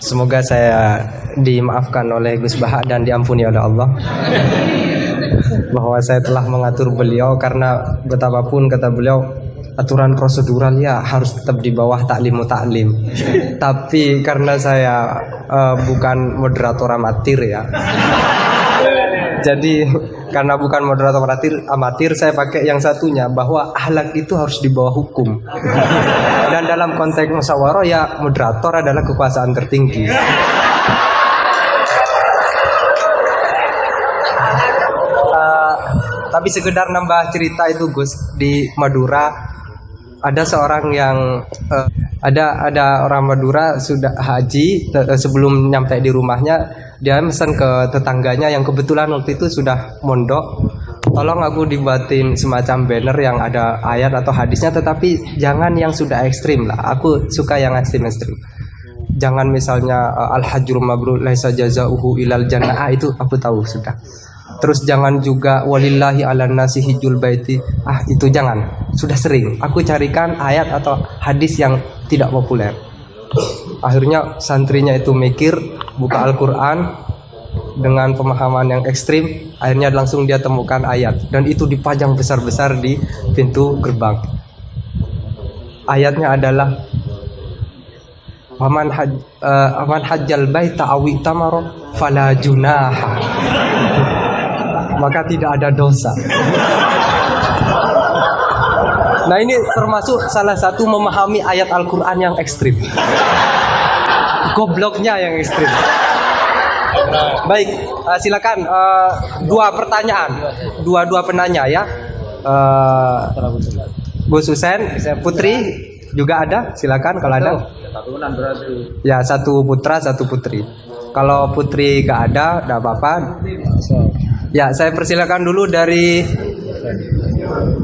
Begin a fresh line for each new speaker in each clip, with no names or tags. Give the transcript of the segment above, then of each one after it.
Semoga saya dimaafkan oleh Gus Baha dan diampuni oleh Allah bahwa saya telah mengatur beliau, karena betapapun kata beliau aturan prosedural ya harus tetap di bawah taklimu taklim. Tapi karena saya bukan moderator amatir ya. Jadi karena bukan moderator amatir, saya pakai yang satunya, bahwa akhlak itu harus di bawah hukum. Dan dalam konteks musyawarah ya moderator adalah kekuasaan tertinggi. Tapi sekedar nambah cerita itu Gus, di Madura ada seorang yang ada orang Madura sudah haji, sebelum nyampe di rumahnya dia pesan ke tetangganya yang kebetulan waktu itu sudah mondok, tolong aku dibuatin semacam banner yang ada ayat atau hadisnya, tetapi jangan yang sudah ekstrim lah, aku suka yang ekstrim. Jangan misalnya al-hajjul mabrur laisa jazaohu ilal jannah, itu aku tahu sudah. Terus jangan juga walillahi ala nasi hijjul baiti, itu jangan, sudah sering. Aku carikan ayat atau hadis yang tidak populer. Akhirnya santrinya itu mikir, buka Al-Quran dengan pemahaman yang ekstrim, akhirnya langsung dia temukan ayat, dan itu dipajang besar-besar di pintu gerbang. Ayatnya adalah man hajjal baita aw itamara fala junaha, maka tidak ada dosa. Nah, ini termasuk salah satu memahami ayat Al-Quran yang ekstrim. Gobloknya yang ekstrim. Baik, silakan dua pertanyaan, dua penanya ya. Gus Husen, Putri juga ada, silakan kalau ada. Ya, satu putra, satu putri. Kalau putri gak ada, tidak apa-apa. Ya, saya persilakan dulu dari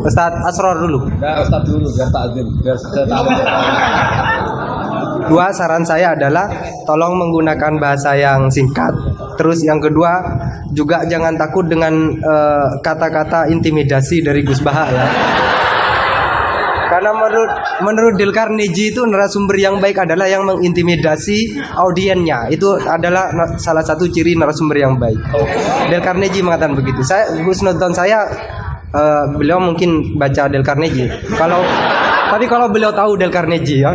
Ustadz Asror dulu.
Ustadz dulu, biar takzim, biar tahu.
Dua, saran saya adalah tolong menggunakan bahasa yang singkat. Terus yang kedua juga jangan takut dengan kata-kata intimidasi dari Gus Baha ya. Karena menurut Dale Carnegie itu narasumber yang baik adalah yang mengintimidasi audiennya. Itu adalah salah satu ciri narasumber yang baik. Dale Carnegie mengatakan begitu. Saya Gus nonton saya beliau mungkin baca Dale Carnegie. Tapi kalau beliau tahu Dale Carnegie ya.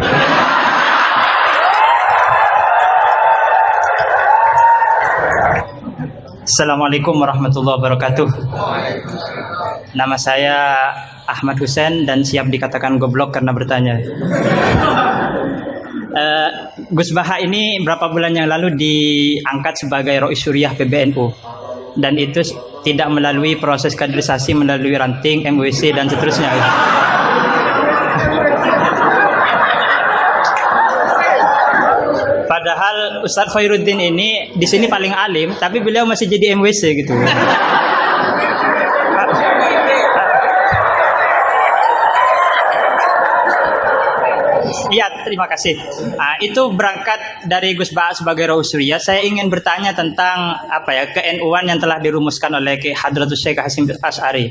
Assalamualaikum warahmatullahi wabarakatuh. Nama saya Ahmad Husen dan siap dikatakan goblok karena bertanya. Gus Baha ini berapa bulan yang lalu diangkat sebagai Rois Syuriah PBNU, dan itu tidak melalui proses kaderisasi, melalui ranting, MWC dan seterusnya. Padahal Ustadz Khairuddin ini di sini paling alim, tapi beliau masih jadi MWC gitu. Iya, terima kasih. Nah, itu berangkat dari Gus Baha sebagai Rois Syuriah. Saya ingin bertanya tentang ke-NU-an yang telah dirumuskan oleh Hadratus Syekh Hasyim Asy'ari.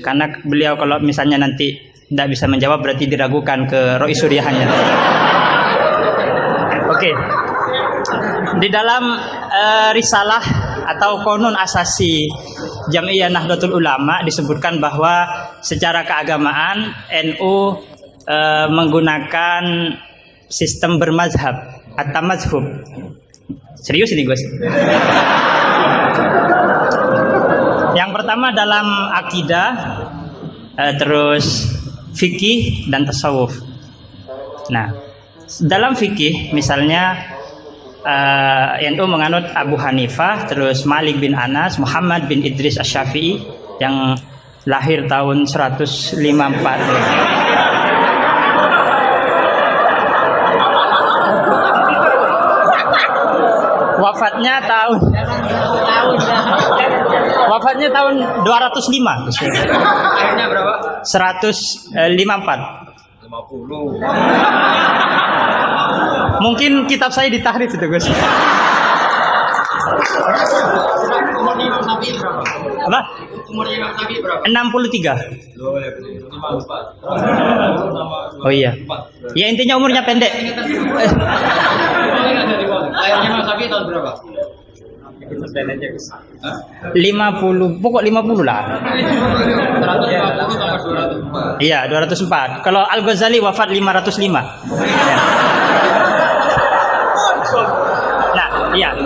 Karena beliau kalau misalnya nanti tidak bisa menjawab berarti diragukan ke Rois Syuriahnya. Oke. Di dalam risalah atau konun asasi Jam'iyah Nahdlatul Ulama disebutkan bahwa secara keagamaan NU menggunakan sistem bermazhab atau mazhub. Serius ini Gus. Yang pertama dalam akidah, terus fikih dan tasawuf. Nah, dalam fikih misalnya NU menganut Abu Hanifah, terus Malik bin Anas, Muhammad bin Idris Asy-Syafi'i yang lahir tahun 154. Wafatnya tahun 205.
Akhirnya berapa?
154.
50.
Mungkin kitab saya ditahrif itu Gus.
Umur Imam Syafi'i berapa?
Apa?
Umur Imam Syafi'i berapa?
63.
54.
Oh iya. Ya intinya umurnya pendek.
Lahirnya Nabi tahun berapa?
50, pokok 50 lah.
150 tambah 200.
Iya, 204. Kalau Al-Ghazali wafat 505. Nah, iya.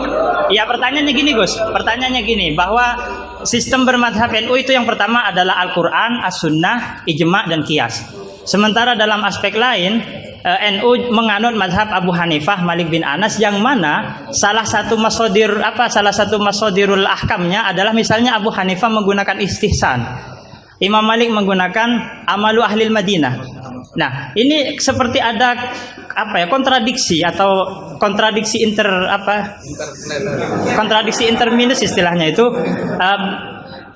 Iya, pertanyaannya gini, Gus. Pertanyaannya gini, bahwa sistem bermadhab NU itu yang pertama adalah Al-Quran, As-Sunnah, Ijma' dan Qiyas. Sementara dalam aspek lain, NU menganut madhab Abu Hanifah, Malik bin Anas, yang mana salah satu masodirul ahkamnya adalah misalnya Abu Hanifah menggunakan istihsan, Imam Malik menggunakan amalu ahlil Madinah. Nah, ini seperti ada kontradiksi atau kontradiksi interminus istilahnya itu.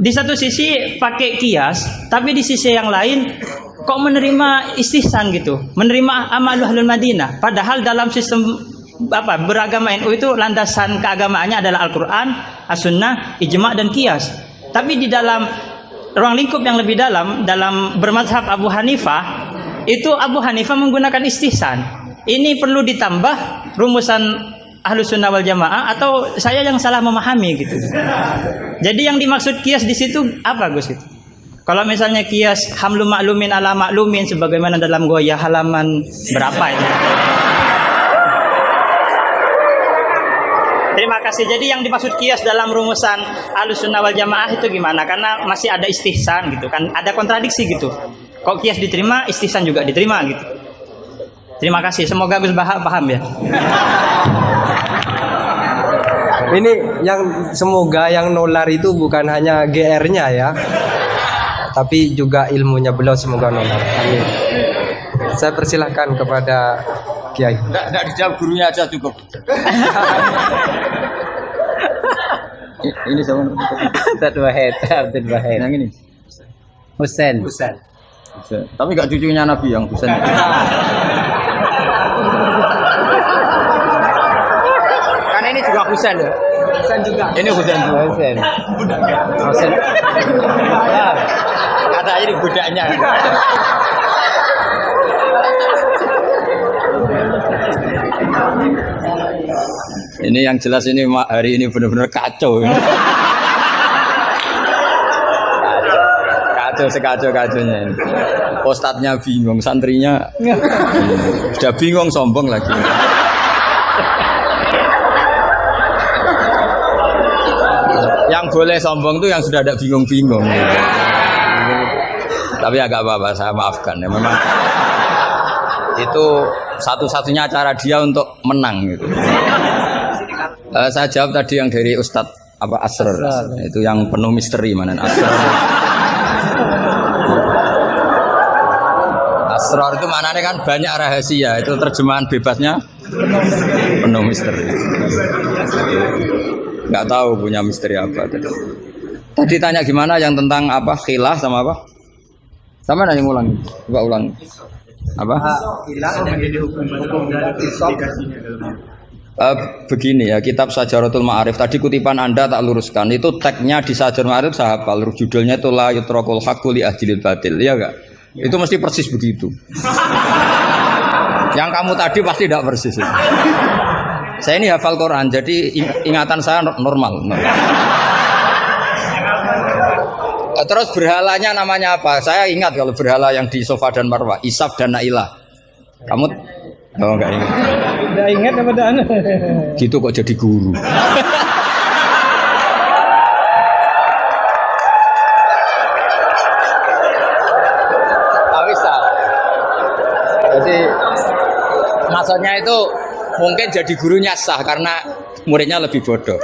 Di satu sisi pakai kias, tapi di sisi yang lain kok menerima istihsan gitu, menerima amalu ahlul Madinah. Padahal dalam sistem beragama NU itu landasan keagamaannya adalah Al-Quran, As-Sunnah, Ijma' dan Qiyas. Tapi di dalam ruang lingkup yang lebih dalam bermazhab Abu Hanifah, itu Abu Hanifah menggunakan istihsan. Ini perlu ditambah rumusan Ahlus Sunnah wal Jamaah, atau saya yang salah memahami gitu. Jadi yang dimaksud Qiyas di situ apa, Gus? Gitu. Kalau misalnya Qiyas hamlu maklumin ala maklumin sebagaimana dalam Goya halaman berapa ini? Terima kasih. Jadi yang dimaksud Qiyas dalam rumusan Ahlus Sunnah wal Jamaah itu gimana? Karena masih ada istihsan gitu kan, ada kontradiksi gitu. Kok Qiyas diterima, istihsan juga diterima gitu. Terima kasih. Semoga Gus paham ya.
Ini yang semoga yang nular itu bukan hanya GR-nya ya, tapi juga ilmunya beliau semoga nular. Amin. Saya persilahkan kepada Kiai.
Enggak dijawab, gurunya aja cukup.
Ini sama Abdul Wahid. Yang ini Husain. Tapi enggak cucunya Nabi yang Husain.
Karena ini juga Husain ya. Husain juga.
Ini Husain.
Ya. Kata ini budaknya.
Ini yang jelas ini hari ini benar-benar kacau. Sekacau-kacaunya ini. Ustadznya bingung, santrinya sudah bingung, sombong lagi. Yang boleh sombong tuh yang sudah ada bingung-bingung. Tapi agak apa-apa, saya maafkan ya. Memang itu satu-satunya cara dia untuk menang gitu. Saya jawab tadi yang dari Ustadz Asrar. Itu yang penuh misteri mana Asrar. Asrar itu maknanya kan banyak rahasia. Itu terjemahan bebasnya penuh misteri. Nggak tahu punya misteri apa tadi. Tadi tanya gimana yang tentang khilaf sama apa? Sama nanya ulang. Coba ulang. Apa? Begini ya, kitab Sajaratul Ma'arif tadi kutipan Anda tak luruskan. Itu tagnya di Sajaratul Ma'arif saya hafal. Judulnya itu la yutrakul haqqu li ahdil batil. Iya enggak? Itu mesti persis begitu. Yang kamu tadi pasti tidak persis. Saya ini hafal Quran, jadi ingatan saya normal. Terus berhalanya namanya apa? Saya ingat kalau berhala yang di Sofa dan Marwah, Isaf dan Nailah. Kamu enggak ingat?
Udah ingat apa dah?
Gitu kok jadi guru. Jadi maksudnya itu mungkin jadi gurunya sah karena muridnya lebih bodoh.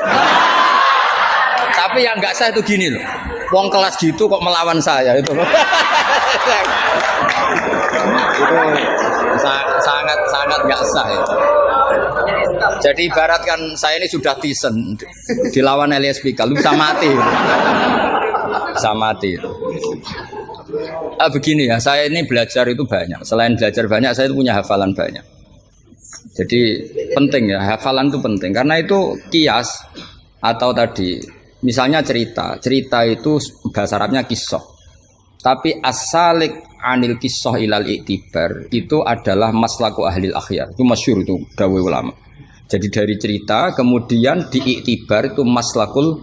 Tapi yang nggak sah itu gini loh, wong kelas gitu kok melawan saya itu. Itu sangat nggak sah ya. Jadi ibaratkan saya ini sudah tisen dilawan Elias Pikal, bisa mati. Begini ya, saya ini belajar itu banyak. Selain belajar banyak, saya itu punya hafalan banyak. Jadi penting ya, hafalan itu penting karena itu kias atau tadi misalnya cerita itu bahasa Arabnya kisah. Tapi asalik anil kisah ilal iktibar itu adalah maslaku ahlil akhyar. Itu masyhur itu dawuh ulama. Jadi dari cerita kemudian diiktibar itu maslakul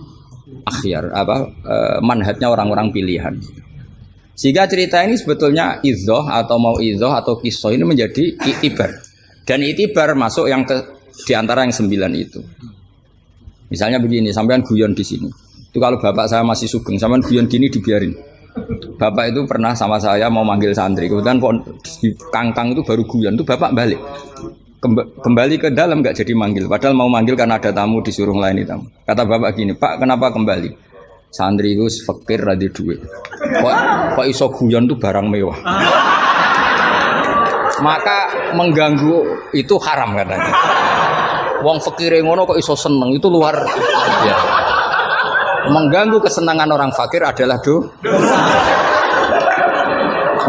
akhyar, manhajnya orang-orang pilihan. Sehingga cerita ini sebetulnya idzoh atau mau idzoh atau kisah ini menjadi iktibar. Dan iktibar masuk yang di antara yang 9 itu. Misalnya begini, sampean guyon di sini. Itu kalau bapak saya masih sugeng, sampean guyon gini dibiarin. Bapak itu pernah sama saya mau manggil santri, kemudian di kangkang itu baru guyon, itu bapak balik kembali ke dalam, nggak jadi manggil, padahal mau manggil karena ada tamu disuruh melayani tamu. Kata bapak gini, Pak kenapa kembali? Santri itu fakir rada duit, kok iso guyon itu barang mewah, maka mengganggu itu haram katanya. Wong fakir ngono kok iso seneng, itu luar ya. Mengganggu kesenangan orang fakir adalah dosa.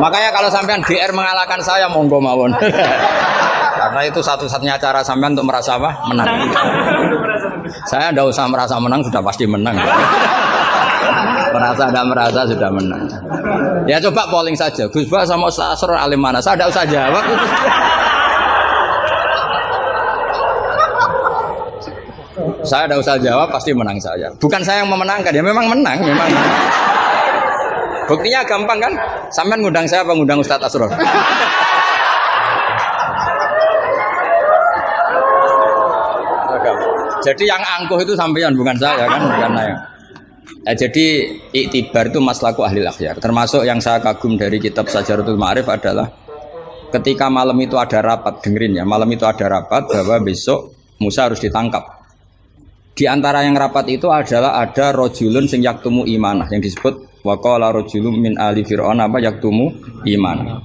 Makanya kalau sampean GR mengalahkan saya monggo mawon. Karena itu satu-satunya cara sampean untuk merasa apa? Menang. Saya tidak usah merasa menang, sudah pasti menang. Merasa tidak merasa sudah menang. Ya coba polling saja. Gus Ba sama Ustaz Asror alim mana? Saya tidak usah jawab. Saya tidak usah jawab, pasti menang saya. Bukan saya yang memenangkan, ya memang menang, memang. Buktinya gampang kan? Sampean ngundang saya apa ngundang Ustaz Asror? Jadi yang angkuh itu sampean, bukan saya kan, bukan saya. Jadi iktibar itu maslaku ahli akhyar. Termasuk yang saya kagum dari kitab Sajaratul Ma'arif adalah ketika malam itu ada rapat, dengerin ya, malam itu ada rapat bahwa besok Musa harus ditangkap. Di antara yang rapat itu adalah ada rojulun sing yaktumu imanah, yang disebut waqala rojulun min ali fir'aun apa yaktumu imanah.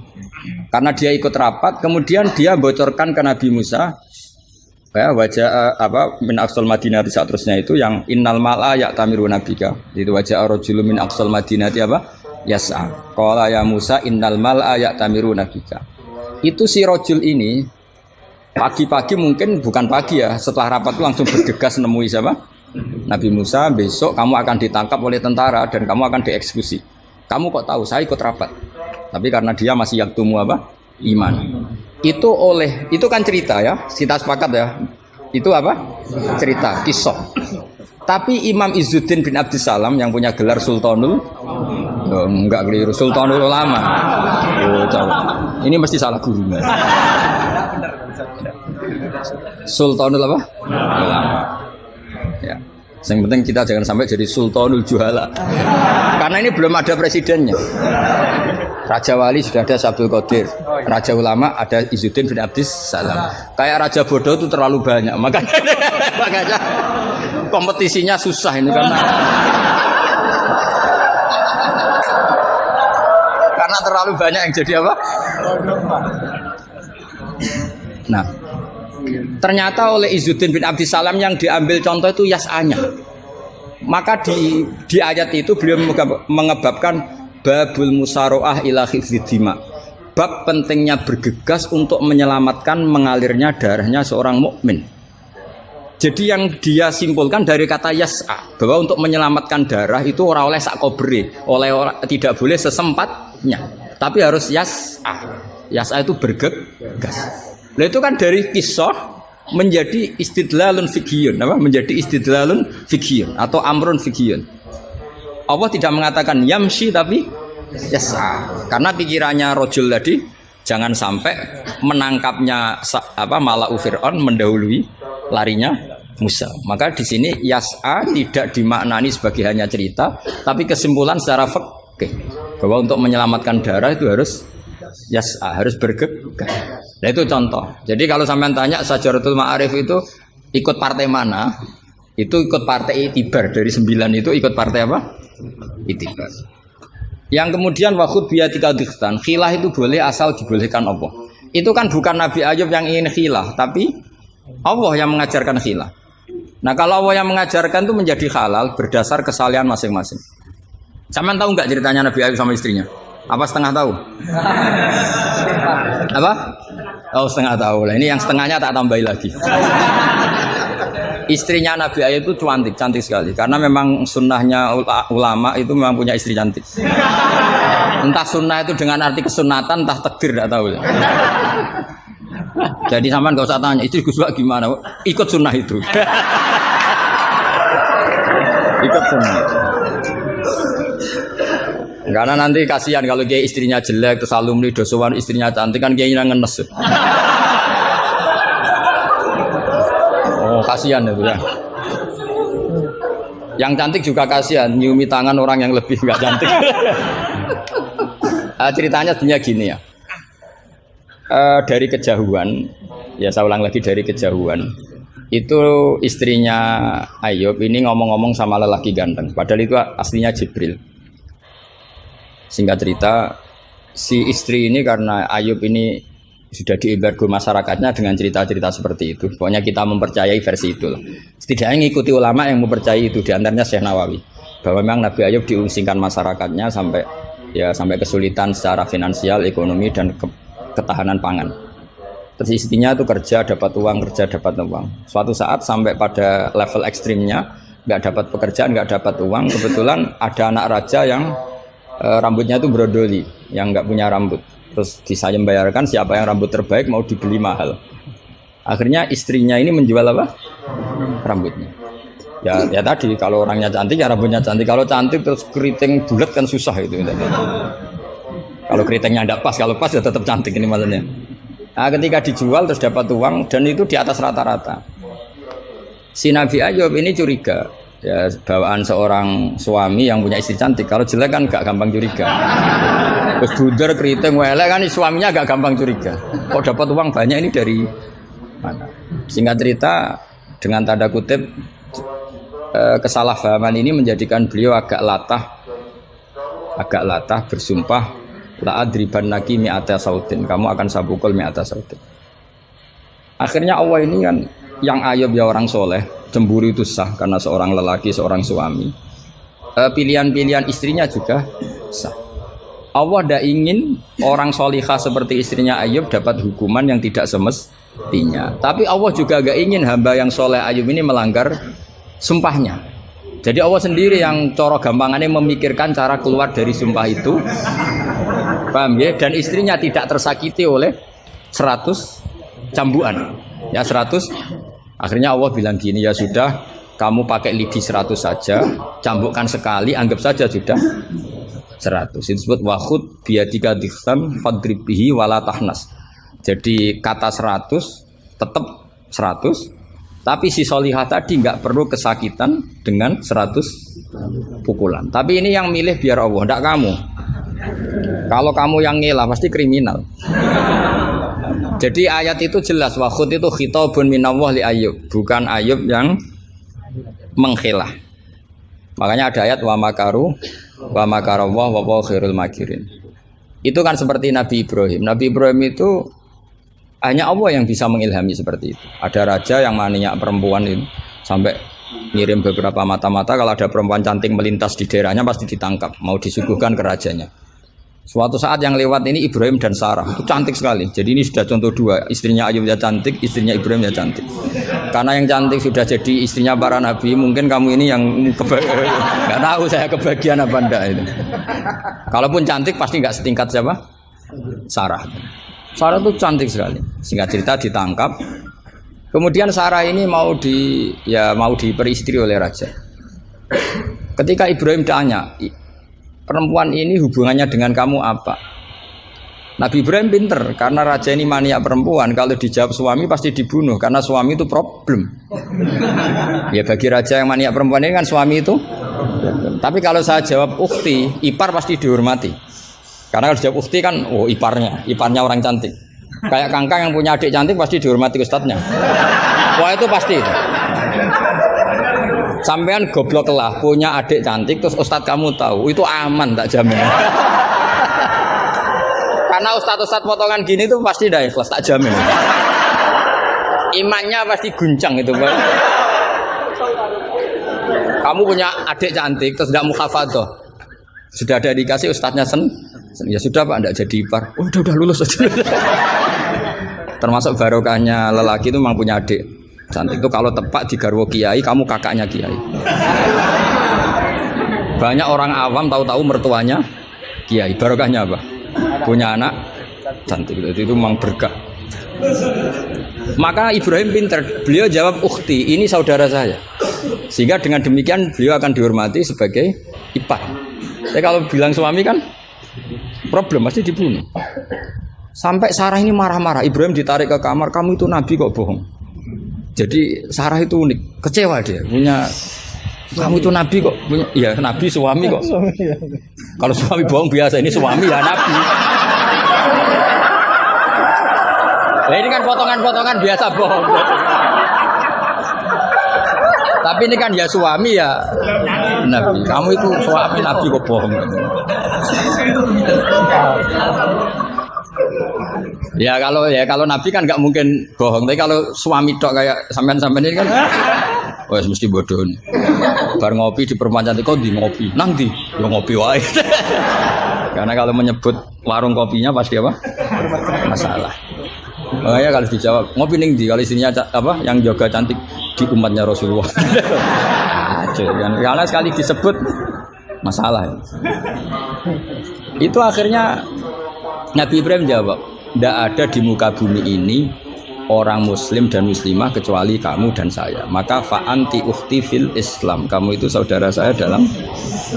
Karena dia ikut rapat, kemudian dia bocorkan ke Nabi Musa ya, wajah min aqsal madinah saat terusnya itu yang innal mal'a ya'tamiru nabika. Itu wajah rojulun min aqsal madinah apa? Yas'a. Qala ya Musa innal mal'a ya'tamiru nabika. Itu si rojul ini pagi-pagi, mungkin bukan pagi ya, setelah rapat itu langsung bergegas nemui siapa? Nabi Musa, besok kamu akan ditangkap oleh tentara dan kamu akan dieksekusi. Kamu kok tahu? Saya ikut rapat. Tapi karena dia masih yaktumu apa? Iman. Itu kan cerita ya, kita sepakat ya. Itu apa? Cerita, kisah. Tapi Imam Izzuddin bin Abdissalam yang punya gelar Sultanul, enggak keliru, Sultanul Ulama. Ini mesti salah guru. Sultanul apa? Ulama. Ya. Yang penting kita jangan sampai jadi Sultanul Juhala. Karena ini belum ada presidennya. Raja Wali sudah ada Sabdul Qadir. Raja Ulama ada Izzuddin bin Abdissalam. Kayak Raja Bodoh itu terlalu banyak. Makanya kompetisinya susah ini karena terlalu banyak yang jadi apa? Nah, ternyata oleh Izzuddin bin Abdissalam yang diambil contoh itu yas'anya. Maka di ayat itu beliau mengebabkan babul musaroah ila khifdidima. Bab pentingnya bergegas untuk menyelamatkan mengalirnya darahnya seorang mukmin. Jadi yang dia simpulkan dari kata yas'a, bahwa untuk menyelamatkan darah itu orang oleh sakobri, tidak boleh sesempatnya, tapi harus yas'a. Yas'a itu bergegas. Nah itu kan dari kisah menjadi istidlalun fiqhiyun, apa? Menjadi istidlalun fiqhiyun atau amrun fiqhiyun. Allah tidak mengatakan yamshi tapi yas'a, karena pikirannya rojul tadi jangan sampai menangkapnya Mala'u Fir'aun mendahului larinya Musa. Maka di sini yas'a tidak dimaknani sebagai hanya cerita, tapi kesimpulan secara fikih bahwa untuk menyelamatkan darah itu harus yas'a, harus bergegas. Nah itu contoh. Jadi kalau sampean tanya Sajaratul Ma'arif itu ikut partai mana? Itu ikut partai Itibar. Dari 9 itu ikut partai apa? Itibar. Yang kemudian wakhud biyatika dikhtan, khilah itu boleh asal dibolehkan Allah. Itu kan bukan Nabi Ayub yang ingin khilah, tapi Allah yang mengajarkan khilah. Nah kalau Allah yang mengajarkan itu menjadi halal berdasar kesalahan masing-masing. Sampean tahu nggak ceritanya Nabi Ayub sama istrinya? Apa setengah tahu? Apa? Oh setengah tahu lah. Ini yang setengahnya tak tambahi lagi. Istrinya Nabi Ayub itu cantik sekali. Karena memang sunnahnya ulama itu memang punya istri cantik. Entah sunnah itu dengan arti kesunatan, entah takdir, tidak tahu. Jadi sampean enggak usah tanya istri Gus Bak gimana, ikut sunnah itu. Ikut sunnah. Karena nanti kasihan kalau dia istrinya jelek terus alumni dosowan istrinya cantik kan dia ngenes. Oh kasihan itu ya. Yang cantik juga kasihan nyiumi tangan orang yang lebih nggak cantik. Ceritanya sebenarnya gini ya. Dari kejauhan, ya saya ulang lagi dari kejauhan. Itu istrinya Ayub ini ngomong-ngomong sama lelaki ganteng. Padahal itu aslinya Jibril. Singkat cerita, si istri ini karena Ayub ini sudah diembargo masyarakatnya dengan cerita-cerita seperti itu. Pokoknya kita mempercayai versi itu lah. Setidaknya mengikuti ulama yang mempercayai itu, diantaranya Syekh Nawawi. Bahwa memang Nabi Ayub diusingkan masyarakatnya sampai kesulitan secara finansial, ekonomi dan ketahanan pangan. Terus istrinya itu kerja dapat uang. Suatu saat sampai pada level ekstrimnya, nggak dapat pekerjaan, nggak dapat uang. Kebetulan ada anak raja yang rambutnya itu brodoli, yang nggak punya rambut. Terus bayarkan siapa yang rambut terbaik mau dibeli mahal. Akhirnya istrinya ini menjual apa? Rambutnya. Ya tadi kalau orangnya cantik ya rambutnya cantik. Kalau cantik terus keriting bulat kan susah itu. Kalau keritingnya tidak pas, kalau pas ya tetap cantik ini maksudnya. Nah, ketika dijual terus dapat uang dan itu di atas rata-rata. Si Nabi Ayub ini curiga. Ya bawaan seorang suami yang punya istri cantik. Kalau jelek kan gak gampang curiga. Terus buder keriting welek kan suaminya gak gampang curiga. Kok dapat uang banyak ini dari mana? Singkat cerita dengan tanda kutip kesalahpahaman ini menjadikan beliau agak latah bersumpah la adribannaki mi'ata sautin, kamu akan saya pukul mi'ata sautin. Akhirnya Allah ini kan yang Ayub ya orang soleh, cemburu itu sah karena seorang lelaki, seorang suami. Pilihan-pilihan istrinya juga sah. Allah tidak ingin orang solihah seperti istrinya Ayub dapat hukuman yang tidak semestinya. Tapi Allah juga gak ingin hamba yang soleh Ayub ini melanggar sumpahnya. Jadi Allah sendiri yang coro gampangannya memikirkan cara keluar dari sumpah itu. Paham ya? Dan istrinya tidak tersakiti oleh 100 cambuan. Ya 100. Akhirnya Allah bilang gini, ya sudah, kamu pakai lidi 100 saja, cambukkan sekali, anggap saja sudah 100. Itu disebut wakhud biadika dikhtam fadribihi wala tahnas. Jadi kata 100 tetap 100, tapi si solihah tadi nggak perlu kesakitan dengan 100 pukulan. Tapi ini yang milih biar Allah, tidak kamu. Kalau kamu yang ngelah pasti kriminal. Jadi ayat itu jelas, wakhud itu khitabun minallah li Ayub, bukan Ayub yang mengkhilah. Makanya ada ayat wa makaru wa makarallah wa huwa khairul makirin. Itu kan seperti Nabi Ibrahim. Nabi Ibrahim itu hanya Allah yang bisa mengilhami seperti itu. Ada raja yang maniak perempuan itu sampai ngirim beberapa mata-mata kalau ada perempuan cantik melintas di daerahnya pasti ditangkap, mau disuguhkan ke rajanya. Suatu saat yang lewat ini Ibrahim dan Sarah, itu cantik sekali. Jadi ini sudah contoh dua, istrinya Ayub ya cantik, istrinya Ibrahim ya cantik. Karena yang cantik sudah jadi istrinya para nabi, mungkin kamu ini yang nggak tahu saya kebagian apa enggak itu. Kalaupun cantik pasti nggak setingkat siapa? Sarah. Sarah itu cantik sekali. Singkat cerita ditangkap. Kemudian Sarah ini mau diperistri oleh raja. Ketika Ibrahim tanya, perempuan ini hubungannya dengan kamu apa? Nabi Ibrahim pinter, karena raja ini maniak perempuan. Kalau dijawab suami pasti dibunuh, karena suami itu problem. Ya bagi raja yang maniak perempuan ini kan suami itu. Tapi kalau saya jawab ukhti, ipar pasti dihormati. Karena kalau dijawab ukhti kan, oh iparnya orang cantik. Kayak Kangkang yang punya adik cantik pasti dihormati ustadznya. Wah itu pasti. Sampean goblok lah punya adik cantik terus ustadz kamu tahu itu aman tak jamin. Karena ustadz potongan gini tuh pasti dah ikhlas tak jamin. Imannya pasti guncang itu Pak. Kamu punya adik cantik terus tidak muhafadzah. Sudah ada dikasih ustadznya ya sudah Pak tidak jadi ipar. Oh, udah lulus aja. Termasuk barokahnya lelaki itu memang punya adik cantik itu kalau tepat di garwo kiai kamu kakaknya kiai. Banyak orang awam tahu-tahu mertuanya kiai, barokahnya apa? Punya anak cantik itu memang berkah. Maka Ibrahim pinter, beliau jawab ukhti, ini saudara saya. Sehingga dengan demikian beliau akan dihormati sebagai ipar. Tapi kalau bilang suami kan problem, pasti dibunuh. Sampai Sarah ini marah-marah, Ibrahim ditarik ke kamar, kamu itu nabi kok bohong. Jadi Sarah itu unik, kecewa dia, punya kamu itu nabi kok, punya, iya nabi suami kok. Kalau suami bohong biasa, ini suami ya nabi. Nah, ini kan potongan-potongan biasa bohong. Tapi ini kan ya suami ya nabi. Kamu itu suami nabi kok bohong. Ya kalau nabi kan nggak mungkin bohong. Tapi kalau suami tok kayak sampean-sampean ini kan, wah mesti bodoh nih. Bar ngopi di perempuan cantik kok di ngopi, nang di, ya ngopi wae. Karena kalau menyebut warung kopinya pasti apa? Masalah. Makanya kalau dijawab ngopi ning di, kalau istrinya apa yang jaga cantik di umatnya Rasulullah. Karena sekali disebut masalah. Itu akhirnya Nabi Ibrahim jawab, tidak ada di muka bumi ini orang muslim dan muslimah kecuali kamu dan saya. Maka fa'anti ukhti fil Islam. Kamu itu saudara saya dalam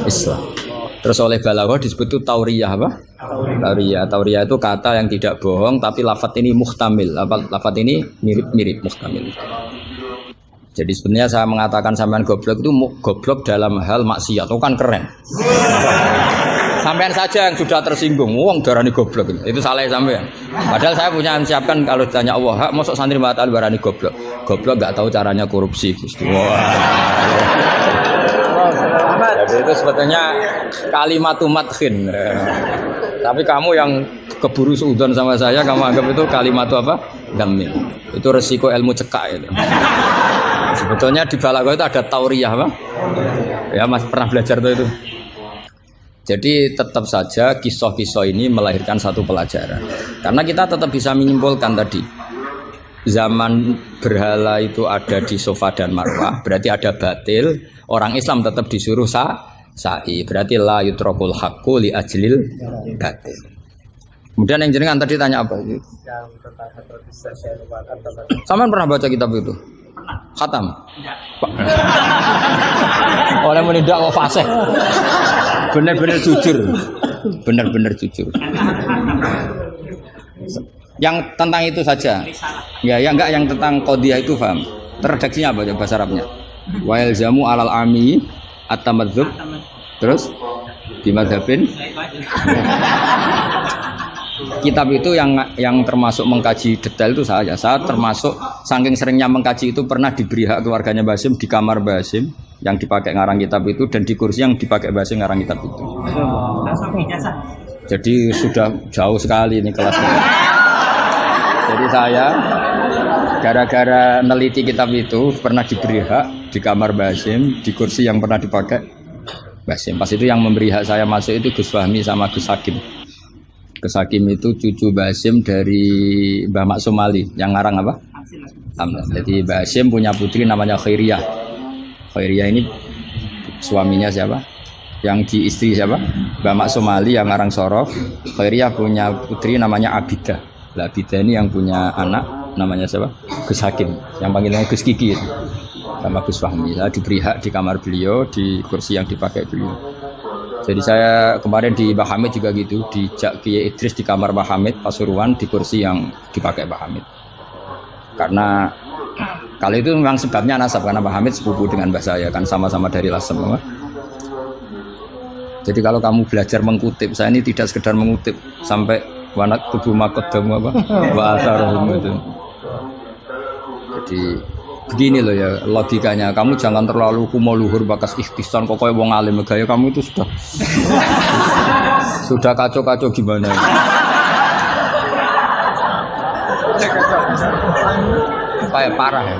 Islam. Terus oleh balaghah disebut itu tauriyah apa? Tauriyah itu kata yang tidak bohong tapi lafadz ini muhtamil. Lafadz ini mirip-mirip muhtamil. Jadi sebenarnya saya mengatakan sampean goblok itu goblok dalam hal maksiat. Itu kan keren. Sampean saja yang sudah tersinggung, wong darani goblok itu salah sampean. Padahal saya punya siapkan kalau ditanya Allah, hak mosok santri batal darani goblok. Goblok enggak tahu caranya korupsi, Gusti. Jadi itu sebetulnya kalimat madkhin. Tapi kamu yang keburu suudzon sama saya, kamu anggap itu kalimat apa? Gamil. Itu resiko ilmu cekak itu. Sebetulnya di balaghah itu ada tauriyah apa? Ya Mas pernah belajar tuh itu. Jadi tetap saja kisah-kisah ini melahirkan satu pelajaran. Karena kita tetap bisa menyimpulkan tadi zaman berhala itu ada di Safa dan Marwah, berarti ada batil. Orang Islam tetap disuruh sa'i, berarti la yutrakul haqqu li ajlil batil. Kemudian yang jenengan tadi tanya apa? Yang tentang Saman pernah baca kitab itu? Khatam? Oleh menindak kok fasih. Benar-benar jujur. Benar-benar jujur. Yang tentang itu saja. Ya enggak yang tentang qadhiyah itu paham. Redaksinya apa bahasa Arabnya? Wa yalzamu alal ami at-tamadzub. Terus di madzhabin kitab itu yang termasuk mengkaji detail itu saya termasuk saking seringnya mengkaji itu pernah diberi hak keluarganya Basim di kamar Basim yang dipakai ngarang kitab itu dan di kursi yang dipakai Basim ngarang kitab itu. Jadi sudah jauh sekali ini kelasnya. Jadi saya gara-gara neliti kitab itu pernah diberi hak di kamar Basim di kursi yang pernah dipakai Basim. Pas itu yang memberi hak saya masuk itu Gus Fahmi sama Gus Hakim. Gus Hakim itu cucu Basim dari Mbah Mak Somali yang ngarang apa? Jadi Basim punya putri namanya Khairiyah. Khairiyah ini suaminya siapa? Yang di istri siapa? Mbah Mak Somali yang ngarang Sorof. Khairiyah punya putri namanya Abidah. Lah Abidah ini yang punya anak namanya siapa? Gus Hakim. Yang panggilannya Gus Kiki itu. Sama Gus Fahmi. Lah diberi hak di kamar beliau di kursi yang dipakai beliau. Jadi saya kemarin di Mbah Hamid juga gitu, di Kiai Idris di kamar Mbah Hamid Pasuruan di kursi yang dipakai Mbah Hamid. Karena kalau itu memang sebabnya nasab karena Mbah Hamid sepupu dengan Mbah saya kan sama-sama dari Lasem. Jadi kalau kamu belajar mengutip, saya ini tidak sekedar mengutip sampai wanak tubuh makodamu apa bahasa itu. Jadi begini loh ya logikanya, kamu jangan terlalu kumo luhur bakas ikhtisan kok kayak wong alim gaya kamu itu sudah kacau-kacau gimana ya? Kayak parah ya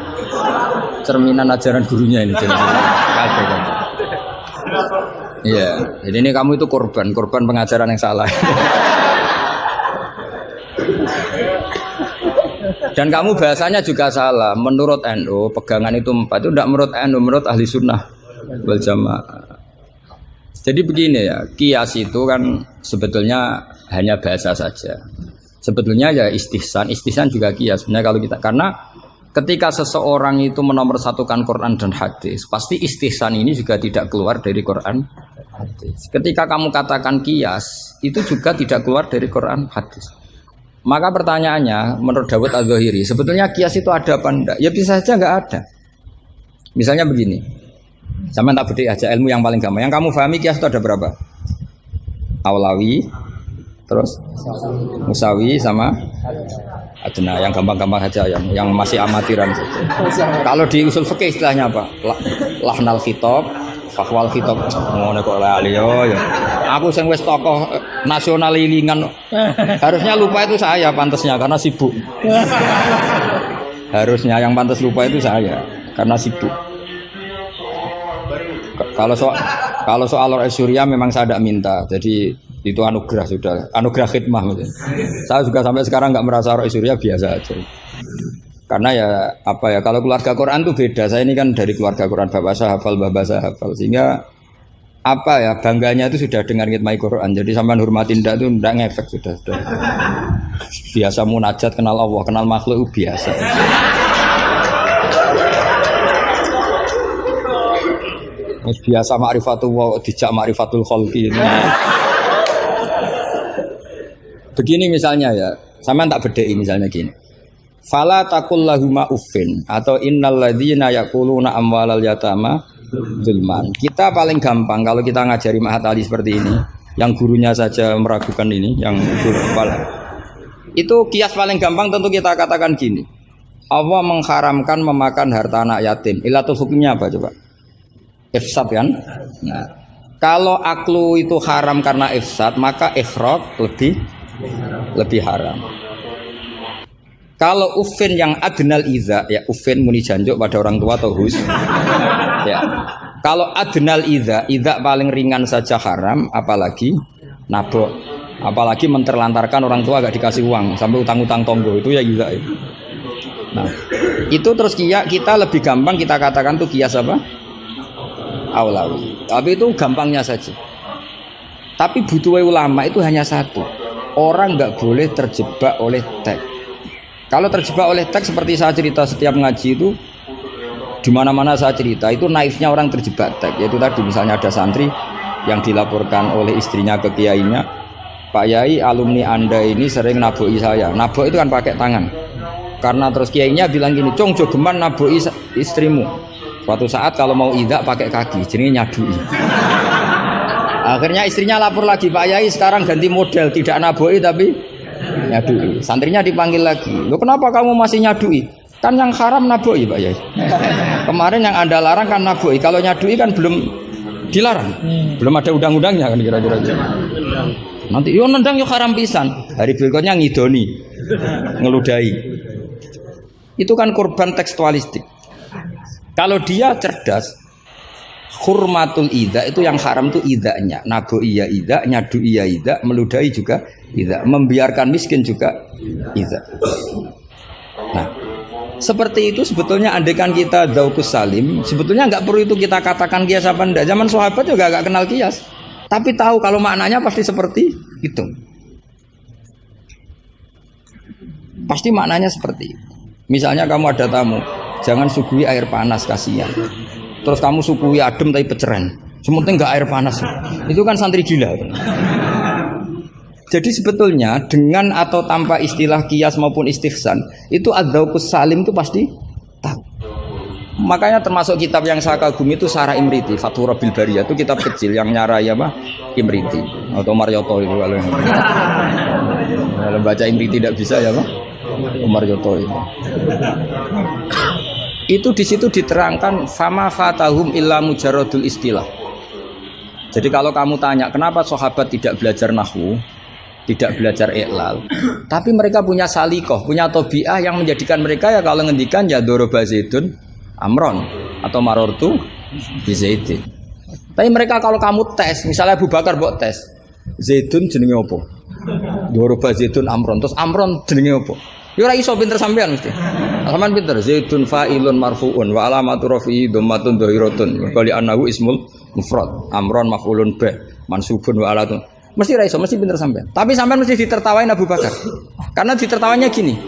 cerminan ajaran gurunya ini kacau. Iya, jadi ini kamu itu korban pengajaran yang salah. Dan kamu bahasanya juga salah. Menurut NU pegangan itu 4 itu tidak menurut NU, menurut ahli sunnah wal jamaah. Jadi begini ya, kias itu kan sebetulnya hanya bahasa saja. Sebetulnya ya istihsan juga kias. Sebenarnya kalau kita karena ketika seseorang itu menomorsatukan Quran dan hadis, pasti istihsan ini juga tidak keluar dari Quran hadis. Ketika kamu katakan kias, itu juga tidak keluar dari Quran hadis. Maka pertanyaannya, menurut Dawud Al-Zahiri, sebetulnya kias itu ada apa enggak? Ya bisa saja enggak ada. Misalnya begini, sama tak beda aja ilmu yang paling gampang. Yang kamu pahami kias itu ada berapa? Aulawi, terus Musawi sama Adna, yang gampang-gampang saja, yang masih amatiran saja. Kalau di usul fikih istilahnya apa? Lahnal khitab, fakwal khitab. Ngono kok lali yo. Aku sing wis tokoh nasional ilingan. Harusnya lupa itu saya pantasnya karena sibuk. Harusnya yang pantas lupa itu saya karena sibuk. Kalau soal Surya memang saya tidak minta. Jadi itu anugerah sudah, anugerah khidmah mungkin. Saya juga sampai sekarang nggak merasa roh Surya, biasa aja. Karena ya apa ya, kalau keluarga Quran tuh beda. Saya ini kan dari keluarga Quran, bapak saya hafal, bapak saya hafal, sehingga apa ya bangganya itu sudah dengan ngitmai Quran. Jadi sampai hormatin tidak itu tidak ngefek sudah. Biasa munajat, kenal Allah, kenal makhluk itu biasa. Biasa ma'rifatullah dijak ma'rifatul khalqi. Begini misalnya ya, sama tak bedai misalnya gini. Fala taqul lahuma uffin atau innal ladzina yaquluna amwalal yatama zulman. Kita paling gampang kalau kita ngajari Mahat Ali seperti ini, yang gurunya saja meragukan ini, yang guru kepala. Itu kias paling gampang tentu kita katakan gini. Allah mengharamkan memakan harta anak yatim. Ilatul hukumnya apa coba? Ifsad kan? Nah, kalau aklu itu haram karena ifsad, maka ikhraq lebih haram. Kalau ufin yang adnal iza, ya ufin muni janjuk pada orang tua atau hus. Ya. Kalau adnal iza paling ringan saja haram, apalagi nabok, apalagi menterlantarkan orang tua gak dikasih uang sampai utang-utang tonggo itu ya iza. Nah, itu terus kita lebih gampang kita katakan tuh kias apa? Aulawi. Tapi itu gampangnya saja. Tapi butuh ulama itu hanya satu. Orang nggak boleh terjebak oleh teks. Kalau terjebak oleh teks seperti saya cerita setiap ngaji itu, di mana-mana saya cerita itu naifnya orang terjebak teks. Yaitu tadi misalnya ada santri yang dilaporkan oleh istrinya ke kiainya, Pak Yai alumni Anda ini sering naboi saya. Nabok itu kan pakai tangan. Karena terus kiainya bilang gini, "Cong jogeman naboi istrimu." Suatu saat kalau mau idak pakai kaki, jadi nyadui. Akhirnya istrinya lapor lagi, Pak Yai sekarang ganti model, tidak naboi tapi nyadui. Santrinya dipanggil lagi, "Loh kenapa kamu masih nyadui? Kan yang haram naboi Pak Yai. Kemarin yang Anda larang kan naboi, kalau nyadui kan belum dilarang, belum ada undang-undangnya kan kira-kira." Nanti yo nendang yo haram pisan. Hari berikutnya ngidoni, ngeludai. Itu kan korban tekstualistik. Kalau dia cerdas, hurmatul idza itu yang haram itu idzanya. Nabu iya idza, nyadu iya idza, meludahi juga idza, membiarkan miskin juga idza. Nah, seperti itu sebetulnya andaikan kita dzauqus salim, sebetulnya nggak perlu itu kita katakan kias apa enggak. Zaman sahabat juga nggak kenal kias, tapi tahu kalau maknanya pasti seperti itu. Pasti maknanya seperti itu. Misalnya kamu ada tamu, jangan suguhi air panas, kasihan. Terus kamu suguhi adem tapi peceren. Sementing nggak air panas. Itu kan santri gila. Jadi sebetulnya dengan atau tanpa istilah kias maupun istihsan, itu adzauqus salim itu pasti tahu. Makanya termasuk kitab yang saya kagumi itu Sarah Imriti, Fathur Rabbil Bariyah, itu kitab kecil yang nyarai apa? Imriti atau Marioto itu kalau baca Imriti tidak bisa ya Pak. Umar Yoto itu di situ diterangkan fama fatahum illa mujarradul istilah. Jadi kalau kamu tanya kenapa sahabat tidak belajar nahwu, tidak belajar i'lal, tapi mereka punya salikoh, punya tobiah yang menjadikan mereka ya kalau ngendikan ya doroba zaidun amron atau marortu bi zaidin. Tapi mereka kalau kamu tes, misalnya Abu Bakar buat tes, zaidun jenenge opo? Doroba zaidun amron, terus amron jenenge opo? Ya ora iso pinter sampean mesti. Sampean pinter zaidun fa'ilun marfu'un wa alamatu rafi'i dhammatun dhahiratun. Qali annahu ismul mufrad. Amron maf'ulun bih mansubun wa alatun. Mesti ra iso, mesti pinter sampean. Tapi sampean mesti ditertawain Abu Bakar. Karena ditertawanya gini.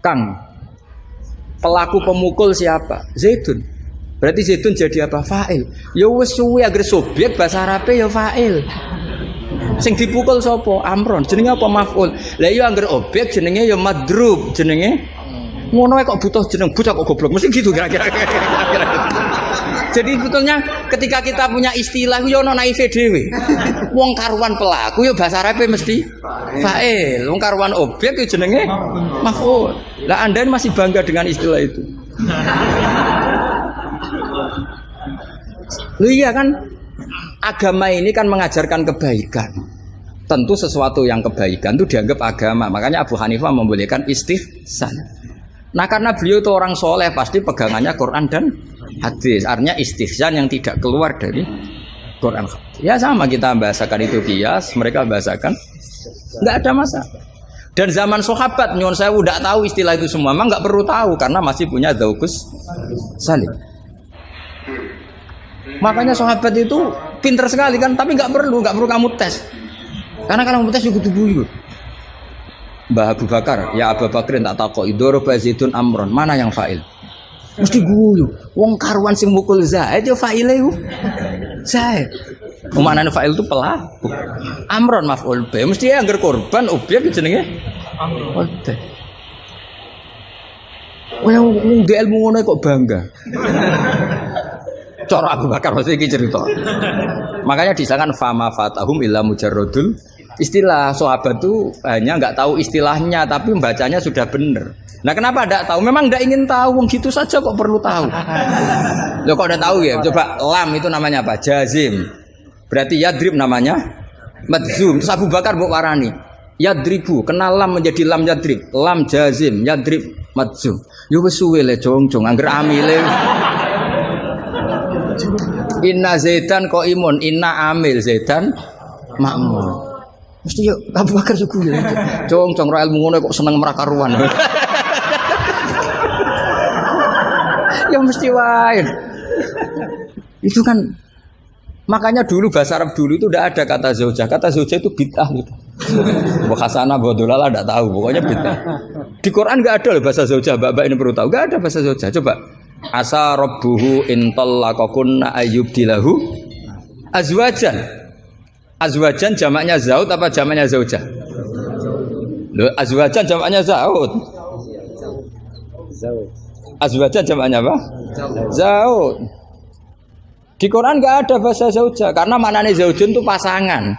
Kang, pelaku pemukul siapa? Zaidun. Berarti Zaidun jadi apa? Fa'il. Ya wis suwe agar subjek bahasa Arabe ya fa'il. Sing dipukul sapa? Amron. Jenenge apa maf'ul? Lah iya anggar objek jenenge ya madrub. Jenenge ngono kok butuh jeneng bocah kok goblok. Mesti gitu kira-kira. Jadi sebetulnya ketika kita punya istilah yo ono naive dhewe. Wong karuan pelaku yo bahasa Arabe mesti fa'il. Wong karuan objek yo jenenge maf'ul. Lah Anda masih bangga dengan istilah itu. Lu iya kan agama ini kan mengajarkan kebaikan. Tentu sesuatu yang kebaikan itu dianggap agama. Makanya Abu Hanifah membolehkan istihsan. Nah karena beliau itu orang soleh pasti pegangannya Quran dan hadis. Artinya istihsan yang tidak keluar dari Quran. Ya sama kita bahasakan itu qiyas, mereka bahasakan nggak ada masalah. Dan zaman sahabat nyuwun saya udah tahu istilah itu semua, memang nggak perlu tahu karena masih punya dzauqus salim. Makanya sahabat itu pinter sekali kan, tapi nggak perlu kamu tes. Karena kalau kamu tes juga buyut. Mbah Abu Bakar, ya Abu Bakrin tak takok idoro Zaidun Amron, mana yang fa'il? Mesti guyu. Wong karuan sing mukul Zaid ya fa'ile iku. Zaid. Umanane fa'il itu pelaku. Amron maf'ul bi. Mesti ya anggar korban objek jenenge Amron. Wong di ilmu ngono kok bangga. Cara Abu Bakar mesti iki cerita. Makanya disangkan fama fatahum illa mujarradul istilah. Sahabat itu hanya nggak tahu istilahnya tapi membacanya sudah benar. Nah kenapa tidak tahu? Memang tidak ingin tahu. Gitu saja kok perlu tahu. Loh kok udah tahu ya? Coba lam itu namanya apa? Jazim. Berarti yadrib namanya madzum. Terus Abu Bakar mbok warani yadribu. Kenal lam menjadi lam yadrib. Lam jazim yadrib madzum. Yo wis suwe le jong-jong angger amile. Inna Zaidan qaimun, inna amil Zaidan makmur. Mesti yo Abu Bakar suku ya. Jong-jong ra ilmu ngono kok seneng merakaruan. Ya mesti wae. Itu kan makanya dulu bahasa Arab dulu itu udah ada kata zaujah. Kata zaujah itu bid'ah gitu. Hasanah bodolala enggak tahu, pokoknya bid'ah. Di Quran enggak ada loh bahasa zaujah. Mbak ini perlu tahu. Enggak ada bahasa zaujah. Coba. Asa rabbuhu in talaqakunna ayyubdilahu azwajan. Azwajan jamaknya zaud apa jamaknya zaujah? Loh, azwajan jamaknya zaud. Azwajan jamaknya apa? Zaud. Di Quran enggak ada bahasa zaujah karena maknanya zaujun itu pasangan.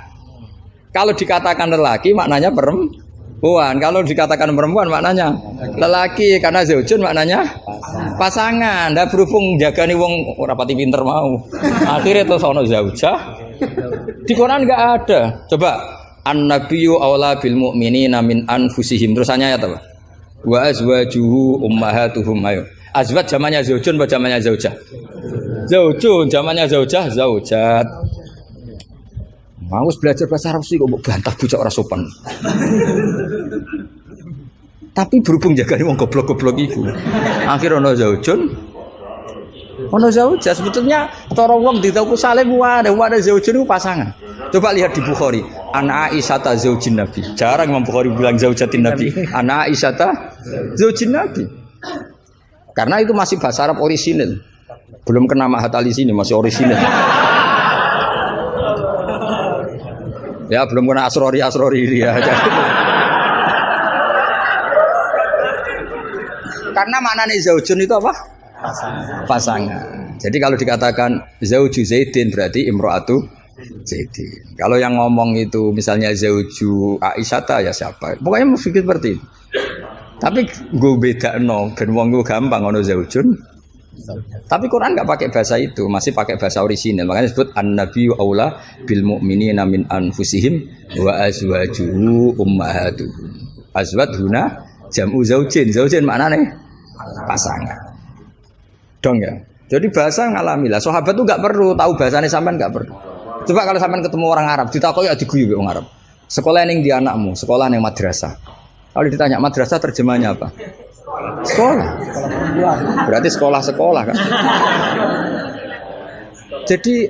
Kalau dikatakan lelaki maknanya perempuan. Kalau dikatakan perempuan maknanya lelaki karena zaujun maknanya pasangan. Ndak berhubung jagani wong ora pati pinter mau. Akhirnya terus ono zaujah. Di Quran enggak ada. Coba an-nabiyyu aula bil mu'minina min anfusihim. Terusannya ayat apa? Wa azwajuhu ummahatuhum. Ayo. Azwaj zamannya zaujun apa zamannya zaujah? Zaujun zamannya zaujah, zaujat. Mau belajar bahasa Arab sih kok bantah bocah ora sopan. Tapi berhubung jagane wong goblok-goblok iku. Akhir ono zaujun. Ono zaujah sebetulnya cara wong ditaku salim wae ada zaujun itu pasangan. Coba lihat di Bukhari, Ana Aisyah zaujin Nabi. Jarang Imam Bukhari bilang zaujatin Nabi. Ana Aisyah zaujin Nabi. Karena itu masih bahasa Arab orisinil. Belum kena Mahat Ali sini masih orisinil. Ya belum kena asrori dia. Karena maknanya zaujun itu apa? Pasangan. Jadi kalau dikatakan zauju Zaidin berarti imro'atu Zaidin. Kalau yang ngomong itu misalnya zauju Aisyata ya siapa? Pokoknya mesti seperti itu. Tapi gue beda ben wong gue gampang ono zaujun. Tapi Quran nggak pakai bahasa itu, masih pakai bahasa orisinal. Makanya disebut an-nabiyyu aula bil mu'minina min anfusihim wa azwajuhu ummahatuhum. Azwaj huna jam'u zaujin. Zaujin maknanya pasangan. Dong ya. Jadi bahasa ngalamilah. Sahabat tuh nggak perlu tahu bahasanya sampean nggak perlu. Coba kalau sampean ketemu orang Arab, ditakoki ya diguyu orang Arab. Sekolah ning di anakmu, sekolah ning madrasah. Kalau ditanya madrasah terjemahnya apa? Sekolah. Berarti sekolah-sekolah kan. Jadi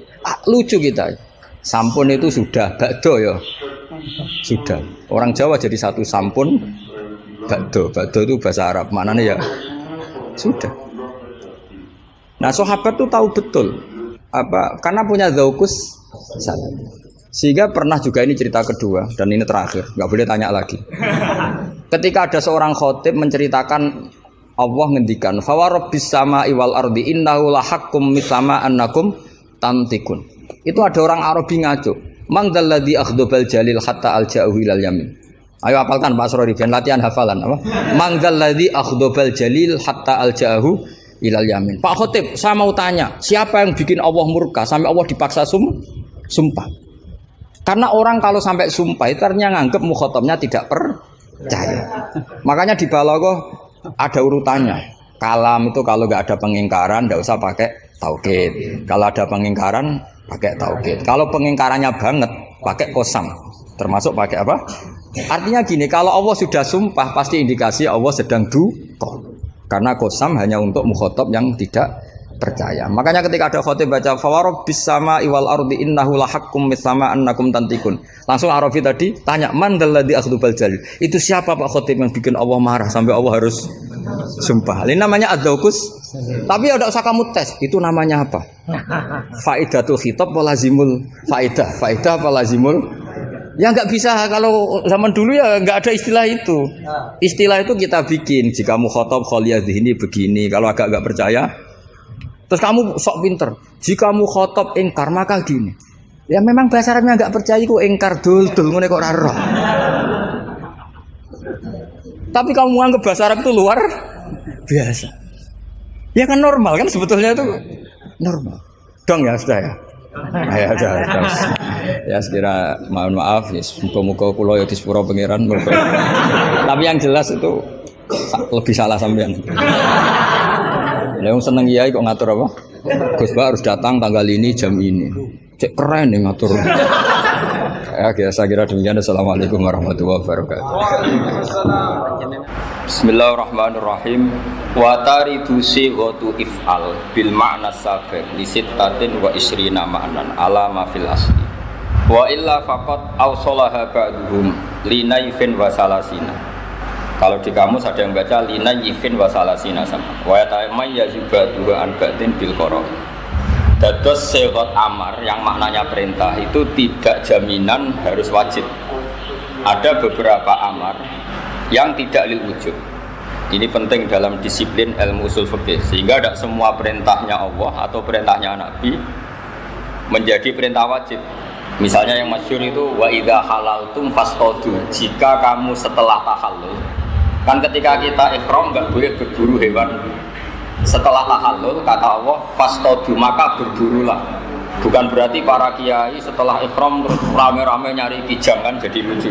lucu kita. Sampun itu sudah, bakdo ya. Sudah. Orang Jawa jadi satu sampun, bakdo. Bakdo itu bahasa Arab, maknanya ya sudah. Nah, sahabat tuh tahu betul apa karena punya zaukus salam. Sehingga pernah juga ini cerita kedua dan ini terakhir, nggak boleh tanya lagi. Ketika ada seorang khotib menceritakan Allah ngendikan, "Fa rabbis samai wal ardi innahu lahaqqum misama annakum tamtikun." Itu ada orang Arabi ngaco. Man dzalladzi akhdhabal jalil hatta alja'u ilal yamin. Ayo hafalkan Pak Asrori ben latihan hafalan apa? Man dzalladzi akhdhabal jalil hatta alja'u ilal yamin. Pak Khotib, saya mau tanya, siapa yang bikin Allah murka sampai Allah dipaksa sumpah? Karena orang kalau sampai sumpah itu artinya nganggep mukhatabnya tidak percaya. Makanya di balaghah ada urutannya. Kalam itu kalau nggak ada pengingkaran nggak usah pakai taukid. Kalau ada pengingkaran pakai taukid. Kalau pengingkarannya banget pakai qasam. Termasuk pakai apa? Artinya gini, kalau Allah sudah sumpah pasti indikasi Allah sedang duka. Karena qasam hanya untuk mukhatab yang tidak percaya. Makanya ketika ada khotib baca fawarabbis samai wal ardi innahu lahaqqum misama annakum tantikun. Langsung Arabi tadi tanya man dalladzi akhdubal jalil. Itu siapa Pak khotib yang bikin Allah marah sampai Allah harus sumpah? Ini namanya adzaukus. Tapi ya enggak usah kamu tes. Itu namanya apa? Faidatul khitab wa lazimul faidah. Faidah apa lazimul? Ya nggak bisa, kalau zaman dulu ya nggak ada istilah itu. Istilah itu kita bikin. Jika mukhatab khaliyah dzihni begini, kalau agak nggak percaya terus kamu sok pinter. Jika mukhatab ingkar maka gini. Ya memang bahasa Arabnya nggak percaya kok ingkar dul-dul ngene kok ora roh. Tapi kamu menganggap bahasa Arab itu luar biasa. Ya kan normal kan sebetulnya itu normal. Dong ya sudah ya. Ya sudah. Ya sekira mohon maaf ya muga-muga kula ya disepuro pangeran. Tapi yang jelas itu lebih salah sampean. Yang seneng kiai kok ngatur apa? Gus Ba harus datang tanggal ini jam ini. Cek keren nih ngatur. Ya saya kira demikian. Assalamualaikum warahmatullahi wabarakatuh. Bismillahirrahmanirrahim. Wa taridu sighatu if'al bil ma'na sabiq li sittatin wa isrina ma'nan ala ma fil asli. Wa illa faqat awsalaha ba'duhum li naifin wa salasina. Kalau di kamus ada yang baca lina yifin wasalasina sama wa ta'amay yazibadu an ba'din bil qara. Dados sighat amar yang maknanya perintah itu tidak jaminan harus wajib. Ada beberapa amar yang tidak lil wujud. Ini penting dalam disiplin ilmu usul fikih sehingga tidak semua perintahnya Allah atau perintahnya Nabi menjadi perintah wajib. Misalnya yang masyhur itu wa idza halaltum fastadu. Jika kamu setelah tahallul, kan ketika kita ihram enggak boleh berburu hewan. Setelah tahallul kata Allah fastadu maka berburulah. Bukan berarti para kiai setelah ihram terus rame-rame nyari kijang kan jadi lucu.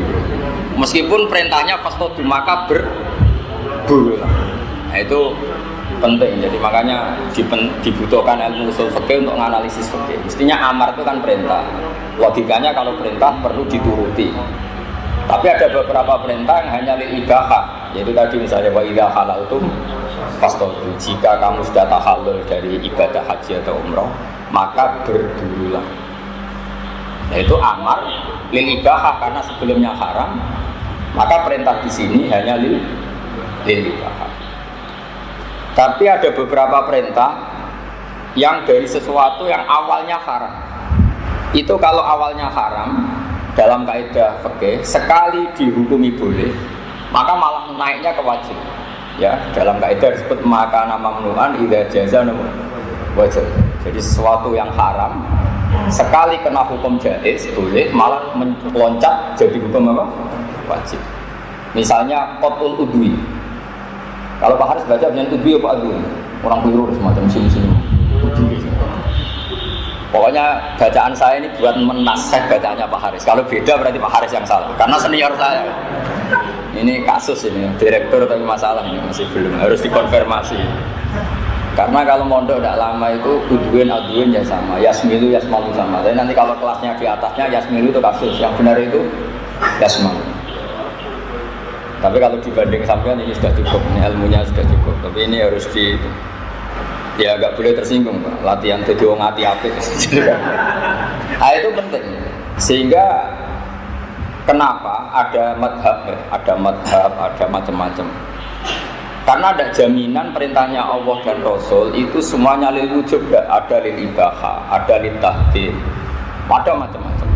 Meskipun perintahnya fastadu maka berburulah. Nah, itu penting. Jadi makanya dibutuhkan ilmu usul fikih untuk menganalisis fikih. Mestinya amar itu kan perintah. Logikanya kalau perintah perlu dituruti. Tapi ada beberapa perintah yang hanya li'ibahah. Yaitu tadi misalnya wa idza halaltum fastadu. Jika kamu sudah tahallul dari ibadah haji atau umrah, maka berburulah. Yaitu amar li'ibahah karena sebelumnya haram. Maka perintah di sini hanya li'ibahah. Tapi ada beberapa perintah yang dari sesuatu yang awalnya haram. Itu kalau awalnya haram dalam kaidah fikih sekali dihukumi boleh, maka malah naiknya ke wajib. Ya, dalam kaidah disebut maka nama mamnu'an idza jaza wajib. Jadi sesuatu yang haram sekali kena hukum jaiz boleh, malah meloncat jadi hukum apa? Wajib. Misalnya qatul udwi. Kalau Pak Haris baca dengan udwi apa adwi? Orang keliru semacam sini-sini. Pokoknya bacaan saya ini buat menasih bacaannya Pak Haris. Kalau beda berarti Pak Haris yang salah. Karena senior saya. Ini kasus ini, direktur tapi masalah ini masih belum. Harus dikonfirmasi. Karena kalau mondok tidak lama itu udwin adwin ya sama, yasmilu yasmalu sama. Tapi nanti kalau kelasnya di atasnya yasmilu itu kasus, yang benar itu yasmalu. Tapi kalau dibanding sampean ini sudah cukup, ini ilmunya sudah cukup. Tapi ini harus di ya agak boleh tersinggung Pak. Latihan jadi wong ati apik. Nah itu penting. Sehingga kenapa ada madhab, ada macam-macam. Karena ada jaminan perintahnya Allah dan Rasul itu semuanya lil wujub, ada lil ibahah, ada lil tahdid, ada macam-macam.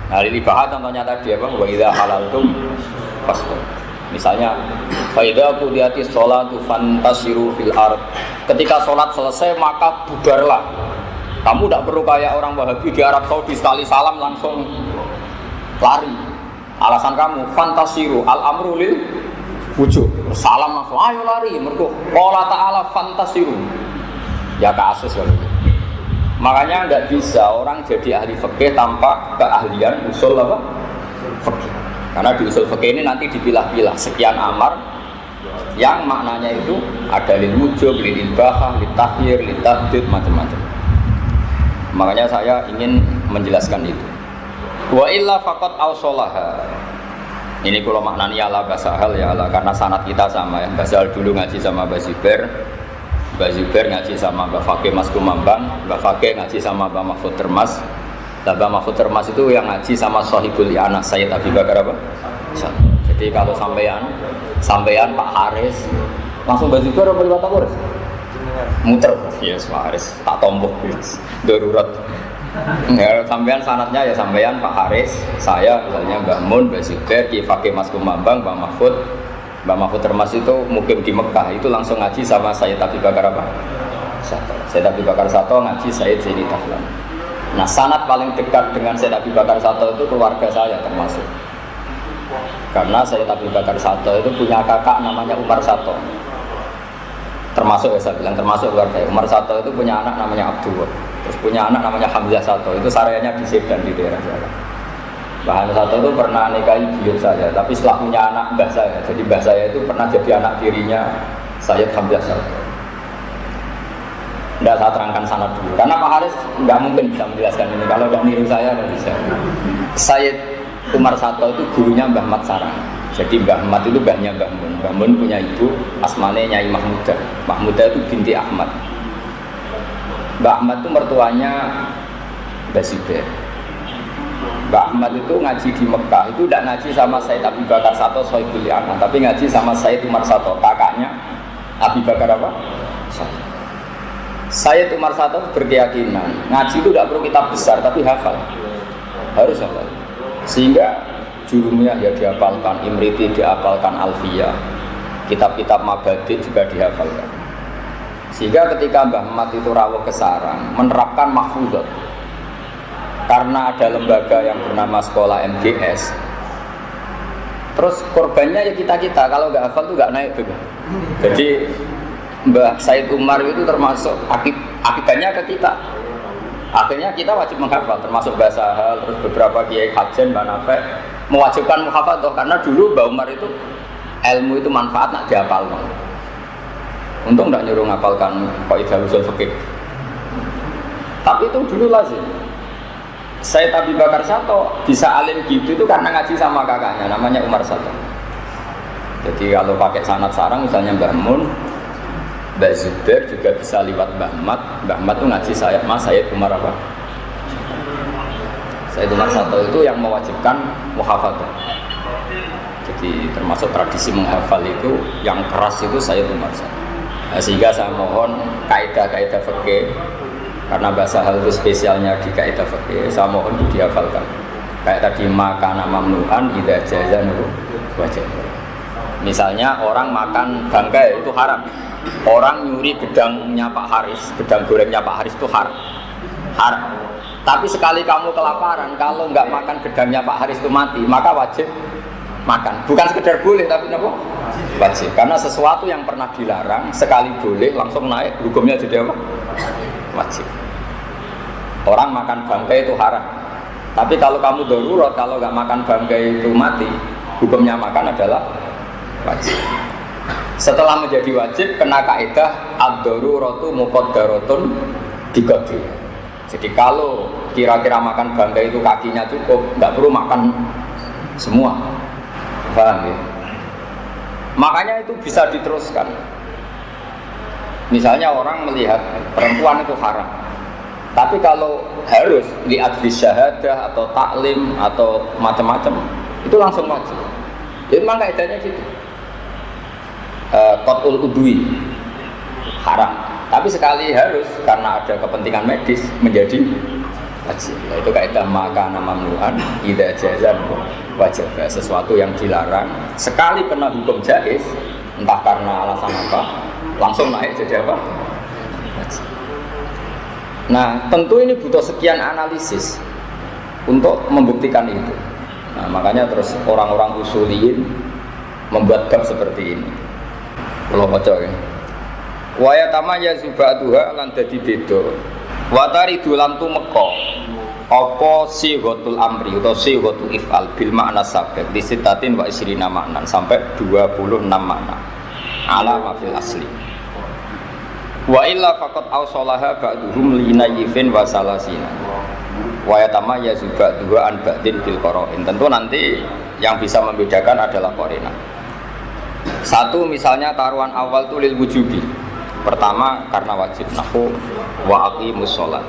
Nah, lil ibahah contohnya tadi apa? Wa idza halaltum fasbud. Misalnya, fa idza qudiyatis sholatu fantasiru fil ard. Ketika sholat selesai maka bubarlah. Kamu tidak perlu kayak orang Wahabi di Arab Saudi sekali salam langsung lari. Alasan kamu fantasiru al-amru lil wujud, salam langsung, ayo lari, mergo qala ta'ala fantasiru. Ya kasus kalau itu. Makanya enggak bisa orang jadi ahli fikih tanpa keahlian usul apa? Fikih. Karena di usul fikih ini nanti dipilah-pilah sekian amar yang maknanya itu ada lil wujud, lil ibahah, lil tahyir, lil tahdid, macam-macam. Makanya saya ingin menjelaskan itu. Wa illa faqat awsolaha. Ini kalau maknanya ala basahal ya Allah, karena sanad kita sama ya. Basahal dulu ngaji sama Mbak Zubair, Mbak Zubair ngaji sama Mbak Fakih Mas Kumambang, Mbak Fakih ngaji sama Mbak Mahfud Termas. Mbak Mahfud Termas itu yang ngaji sama Sohibul Anas Sayyid Abi Bakar apa? Jadi kalau sampean Pak Haris langsung Mbak Zubair apa lewat Tamuris? Muter, yes Pak Haris, tak tombok, darurat. Ya, sampean sanatnya ya sampean Pak Haris, saya misalnya Mbah Mun, Mbah Zubair, Ki Fakih Mas Kumambang, Mbah Mahfud Termas itu mukim di Mekah, itu langsung ngaji sama Sayyid Abi Bakar apa? Sayyid Abi Bakar Sato ngaji Sayyid Zaini Dahlan. Nah sanat paling dekat dengan Sayyid Abi Bakar Sato itu keluarga saya termasuk. Karena Sayyid Abi Bakar Sato itu punya kakak namanya Umar Sato. Termasuk ya saya bilang termasuk keluarga. Umar Sato itu punya anak namanya Abdul. Terus punya anak namanya Hamzah Sato, itu sareanya di Sedan di daerah Jawa. Mbah Sato itu pernah nikahi buyut saya, tapi setelah punya anak mbah saya, jadi mbah saya itu pernah jadi anak tirinya Sayyid Hamzah Sato. Tidak saya terangkan sanad dulu, karena Pak Haris nggak mungkin bisa menjelaskan ini, kalau nggak niru saya nggak bisa. Sayyid Umar Sato itu gurunya Mbah Mat Sarang. Jadi Mbah Mat itu mbahnya Mbah Mun. Mbah Mun punya ibu, asmane Nyai Mahmudah. Mahmudah itu binti Ahmad. Mbak Ahmad itu mertuanya Mbak Zubair. Mbak Ahmad itu ngaji di Mekah, itu tidak ngaji sama Sayyid Abi Bakar Sato Sohibul Anas, tapi ngaji sama Sayyid Umar Sato, kakaknya Abi Bakar apa? Sato. Sayyid Umar Sato berkeyakinan ngaji itu tidak perlu kitab besar, tapi hafal, harus hafal. Sehingga jurumnya ya dihafalkan, Imriti dihafalkan, Alfiyah, kitab-kitab Mabadi juga dihafalkan. Sehingga ketika Mbah Mat itu rawuh ke sarang, menerapkan mahfuzat. Karena ada lembaga yang bernama Sekolah MGS. Terus korbannya ya kita-kita, kalau nggak hafal tuh nggak naik juga. Jadi Mbah Said Umar itu termasuk akibatnya ke kita. Akhirnya kita wajib menghafal, termasuk bahasa hal, terus beberapa kiai hajen, Mbak Nafek mewajibkan muhafadzah karena dulu Mbah Umar itu ilmu itu manfaat nak dihafal. Untung tidak nyuruh ngapalkan kaidah usul fikih. Tapi itu dulu lazim. Sayyid Abi Bakar Sato bisa alim gitu itu karena ngaji sama kakaknya namanya Umar Sato. Jadi kalau pakai sanad sarang misalnya Mbah Mun, Mbah Zubair juga bisa liwat Mbah Mat. Mbah Mat itu ngaji saya Mas Sayyid Umar apa? Sayyid Umar Sato itu yang mewajibkan muhafadzah. Jadi termasuk tradisi menghafal itu yang keras itu Sayyid Umar Sato. Nah, sehingga saya mohon kaidah-kaidah fikih, karena bahasa hal itu spesialnya di kaidah fikih, saya mohon itu dihafalkan. Kayak tadi makana mamnu'an idza jaza wajib. Misalnya orang makan bangkai itu haram. Orang nyuri gedangnya Pak Haris, gedang gorengnya Pak Haris itu haram. Haram. Tapi sekali kamu kelaparan, kalau nggak makan gedangnya Pak Haris itu mati, maka wajib makan. Bukan sekedar boleh, tapi apa? Wajib. Karena sesuatu yang pernah dilarang sekali boleh langsung naik, hukumnya jadi apa? Wajib. Orang makan bangkai itu haram. Tapi kalau kamu darurat, kalau nggak makan bangkai itu mati, hukumnya makan adalah wajib. Setelah menjadi wajib, kena kaidah ad-daruratu muqaddaratun diqadri. Jadi kalau kira-kira makan bangkai itu kakinya cukup, nggak perlu makan semua. Paham ya? Makanya itu bisa diteruskan. Misalnya orang melihat perempuan itu haram, Tapi kalau harus lihat di syahadah atau taklim atau macam-macam itu langsung wajib. Jadi memang kaidahnya gitu. Qat'ul udwi haram. Tapi sekali harus karena ada kepentingan medis menjadi wajib. Nah, itu kaidah maka mamnu'an idza jazan wajib. Sesuatu yang dilarang sekali kena hukum jaiz entah karena alasan apa langsung naik jadi apa? Wajib. Nah, tentu ini butuh sekian analisis untuk membuktikan itu. Nah, makanya terus orang-orang usuliyin membuat bab seperti ini. Kalau baca ya. Wa yatamaya zubatuha lan dadi beda. Wa taridu lan tumeka apa sighatul amri utawa sighatul if'al bil makna sabiq di sitatin wa isrina makna sampai 26 makna. Ala ma fil asli. Wa illa faqat awsalaha ba'duhum linayifin wa salasina. Wa yatamaya zubatuha an ba'din bil qara'in. Tentu nanti yang bisa membedakan adalah qarina. Satu misalnya taruhan awal itu lil wujubi. Pertama karena wajib nahu wa aqimus sholat.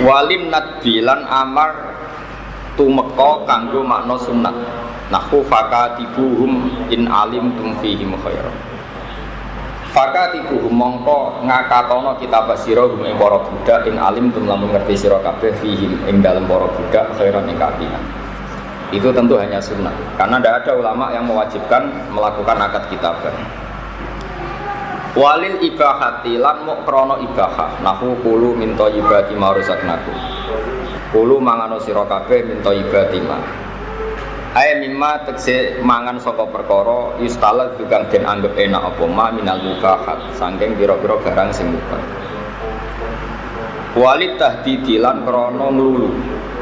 Walin nadbilan amar tumeka kanggo makna sunat. Nahu fakatibuhum in alimtum fihim khairan. Fakatibuhum mongko ngakatono kitab sira ing para budak in alimtum lamun ngerti sira kabeh fihim ing dalem para budak khairan ing kapian. Itu tentu hanya sunnah karena tidak ada ulama yang mewajibkan melakukan akad kitabah. Walil ibahati lan mukrono ibahah nahu kulu min thayyibati ma razaqnakum. Kulu mangano sira kabeh min thayyibati ma. Ay mimma tekse mangan saka perkara yustalat juga den anggap enak apa ma minal mubahat saking pira-pira barang sing mubah. Walid tahdidilan krana nglulu.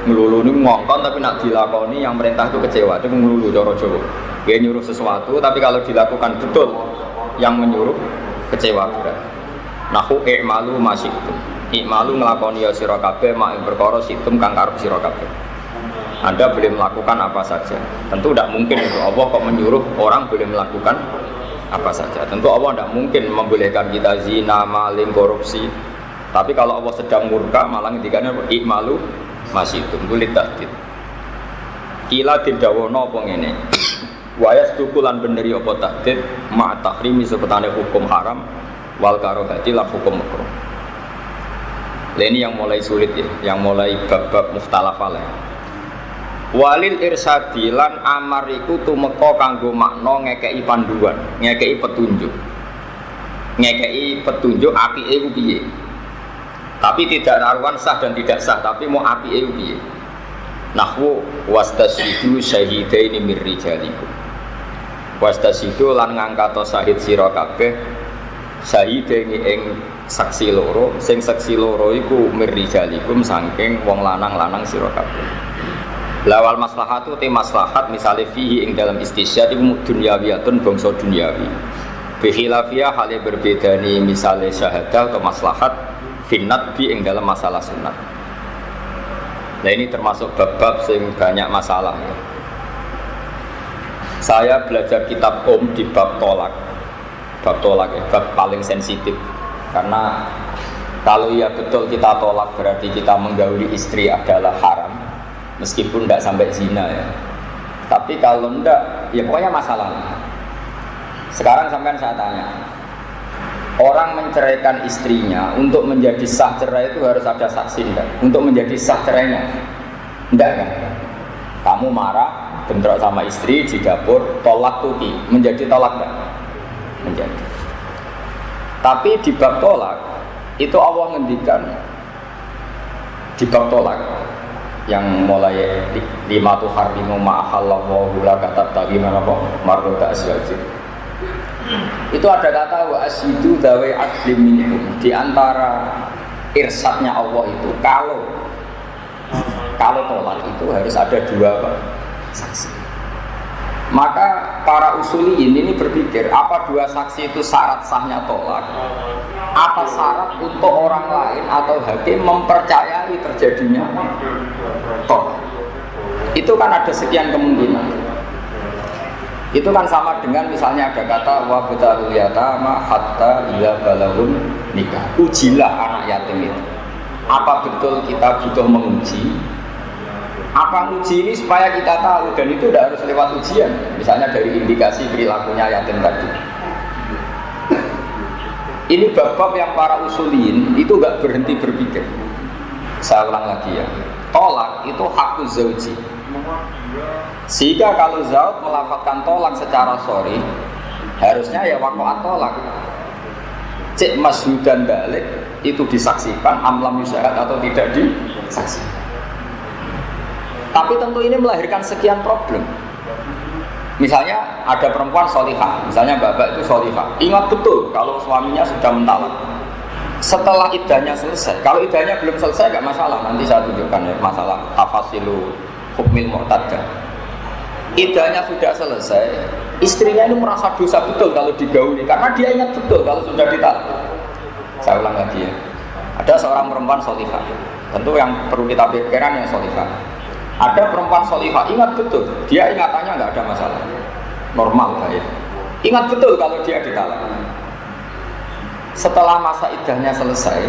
Nglulu niku ngongkon tapi nak dilakoni yang perintah itu kecewa, itu nglulu cara Jawa. Dia nyuruh sesuatu tapi kalau dilakukan betul yang menyuruh kecewa juga. Nahu i'malu masyitum. I'malu nglakoni ya sira kabeh mak ing perkara situm kang karep sira kabeh. Anda boleh melakukan apa saja. Tentu tidak mungkin itu Allah kok menyuruh orang boleh melakukan apa saja. Tentu Allah tidak mungkin membolehkan kita zina, maling, korupsi. Tapi kalau Allah sedang murka malah ngendikane i'malu masyitum kulit tahdid. Kila didawono apa ngene. Wa yastukulan beneri apa tahdid ma tahrimi sepetane hukum haram wal karahati la hukum makruh. Ini yang mulai sulit ya, yang mulai bab-bab mukhtalaf alaih. Walil irsadi lan amar iku tumeka kanggo makna ngekeki panduan, ngekeki petunjuk. Ngekeki petunjuk apike iku piye. Tapi tidak naruhan sah dan tidak sah, tapi mau apike iku piye. Nahwu wastasyidu syahidaini mir rijalikum. Wastasidu lan ngangkato syahid sira kabeh syahidene ing saksi loro sing saksi loro iku mirrijalikum saking wong lanang-lanang sira kabeh. Lawal maslahatu te maslahat misale fihi ing dalam istisyad iku dunyawiyatun bangsa dunyawi. Bi khilafiyah hale berbedani misale syahadah atau maslahat finnat bi ing dalam masalah sunat. Nah ini termasuk bab-bab sing banyak masalah ya. Saya belajar kitab di bab tolak ya, bab paling sensitif karena kalau ya betul kita tolak berarti kita menggauli istri adalah haram meskipun tidak sampai zina ya, tapi kalau tidak ya pokoknya masalah. Sekarang sampean saya tanya, orang menceraikan istrinya untuk menjadi sah cerai itu harus ada saksi enggak? Untuk menjadi sah cerainya enggak kan? Kamu marah bentrok sama istri di dapur, tolak tuki, menjadi tolak enggak? Menjadi. Tapi di bab tolak itu Allah ngendikan di bab tolak yang mulai lima tuh harimu ma'ahallahu laka tabtaghi apa mardata azwajik. Itu ada kata wa asyidu dawai adlim minhum. Di antara irsyadnya Allah itu kalau tolak itu harus ada dua saksi. Maka para usuliyin ini berpikir apa dua saksi itu syarat sahnya tolak? Apa syarat untuk orang lain atau hakim mempercayai terjadinya tolak? Itu kan ada sekian kemungkinan. Itu kan sama dengan misalnya ada kata wa butalul yatama hatta ila balahun nikah. Ujilah anak yatim itu. Apa betul kita butuh menguji? Apa uji ini supaya kita tahu, dan itu tidak harus lewat ujian. Misalnya dari indikasi perilakunya yatim tadi. Ini bab-bab yang para usulin itu gak berhenti berpikir. Saya ulang lagi ya, tolak itu hakku zauji. Sehingga kalau Zaud melafazkan tolak secara sorry, harusnya ya waqa'at tolak. Cek masyhudan balik itu disaksikan, amlam yusyahad atau tidak disaksikan. Tapi tentu ini melahirkan sekian problem. Misalnya ada perempuan solihah, misalnya bapak itu solihah, ingat betul kalau suaminya sudah mentalak. Setelah iddahnya selesai, kalau iddahnya belum selesai nggak masalah, nanti saya tunjukkan ya masalah tafasilu hukmil mu'tadah. Iddahnya sudah selesai, istrinya ini merasa dosa betul kalau digauli, karena dia ingat betul kalau sudah ditalak. Saya ulang lagi ya, ada seorang perempuan solihah, tentu yang perlu kita pikirkan yang solihah. Ada perempuan solihah, ingat betul, dia ingatannya nggak ada masalah, normal baik. Ingat betul kalau dia ditalak. Setelah masa iddahnya selesai,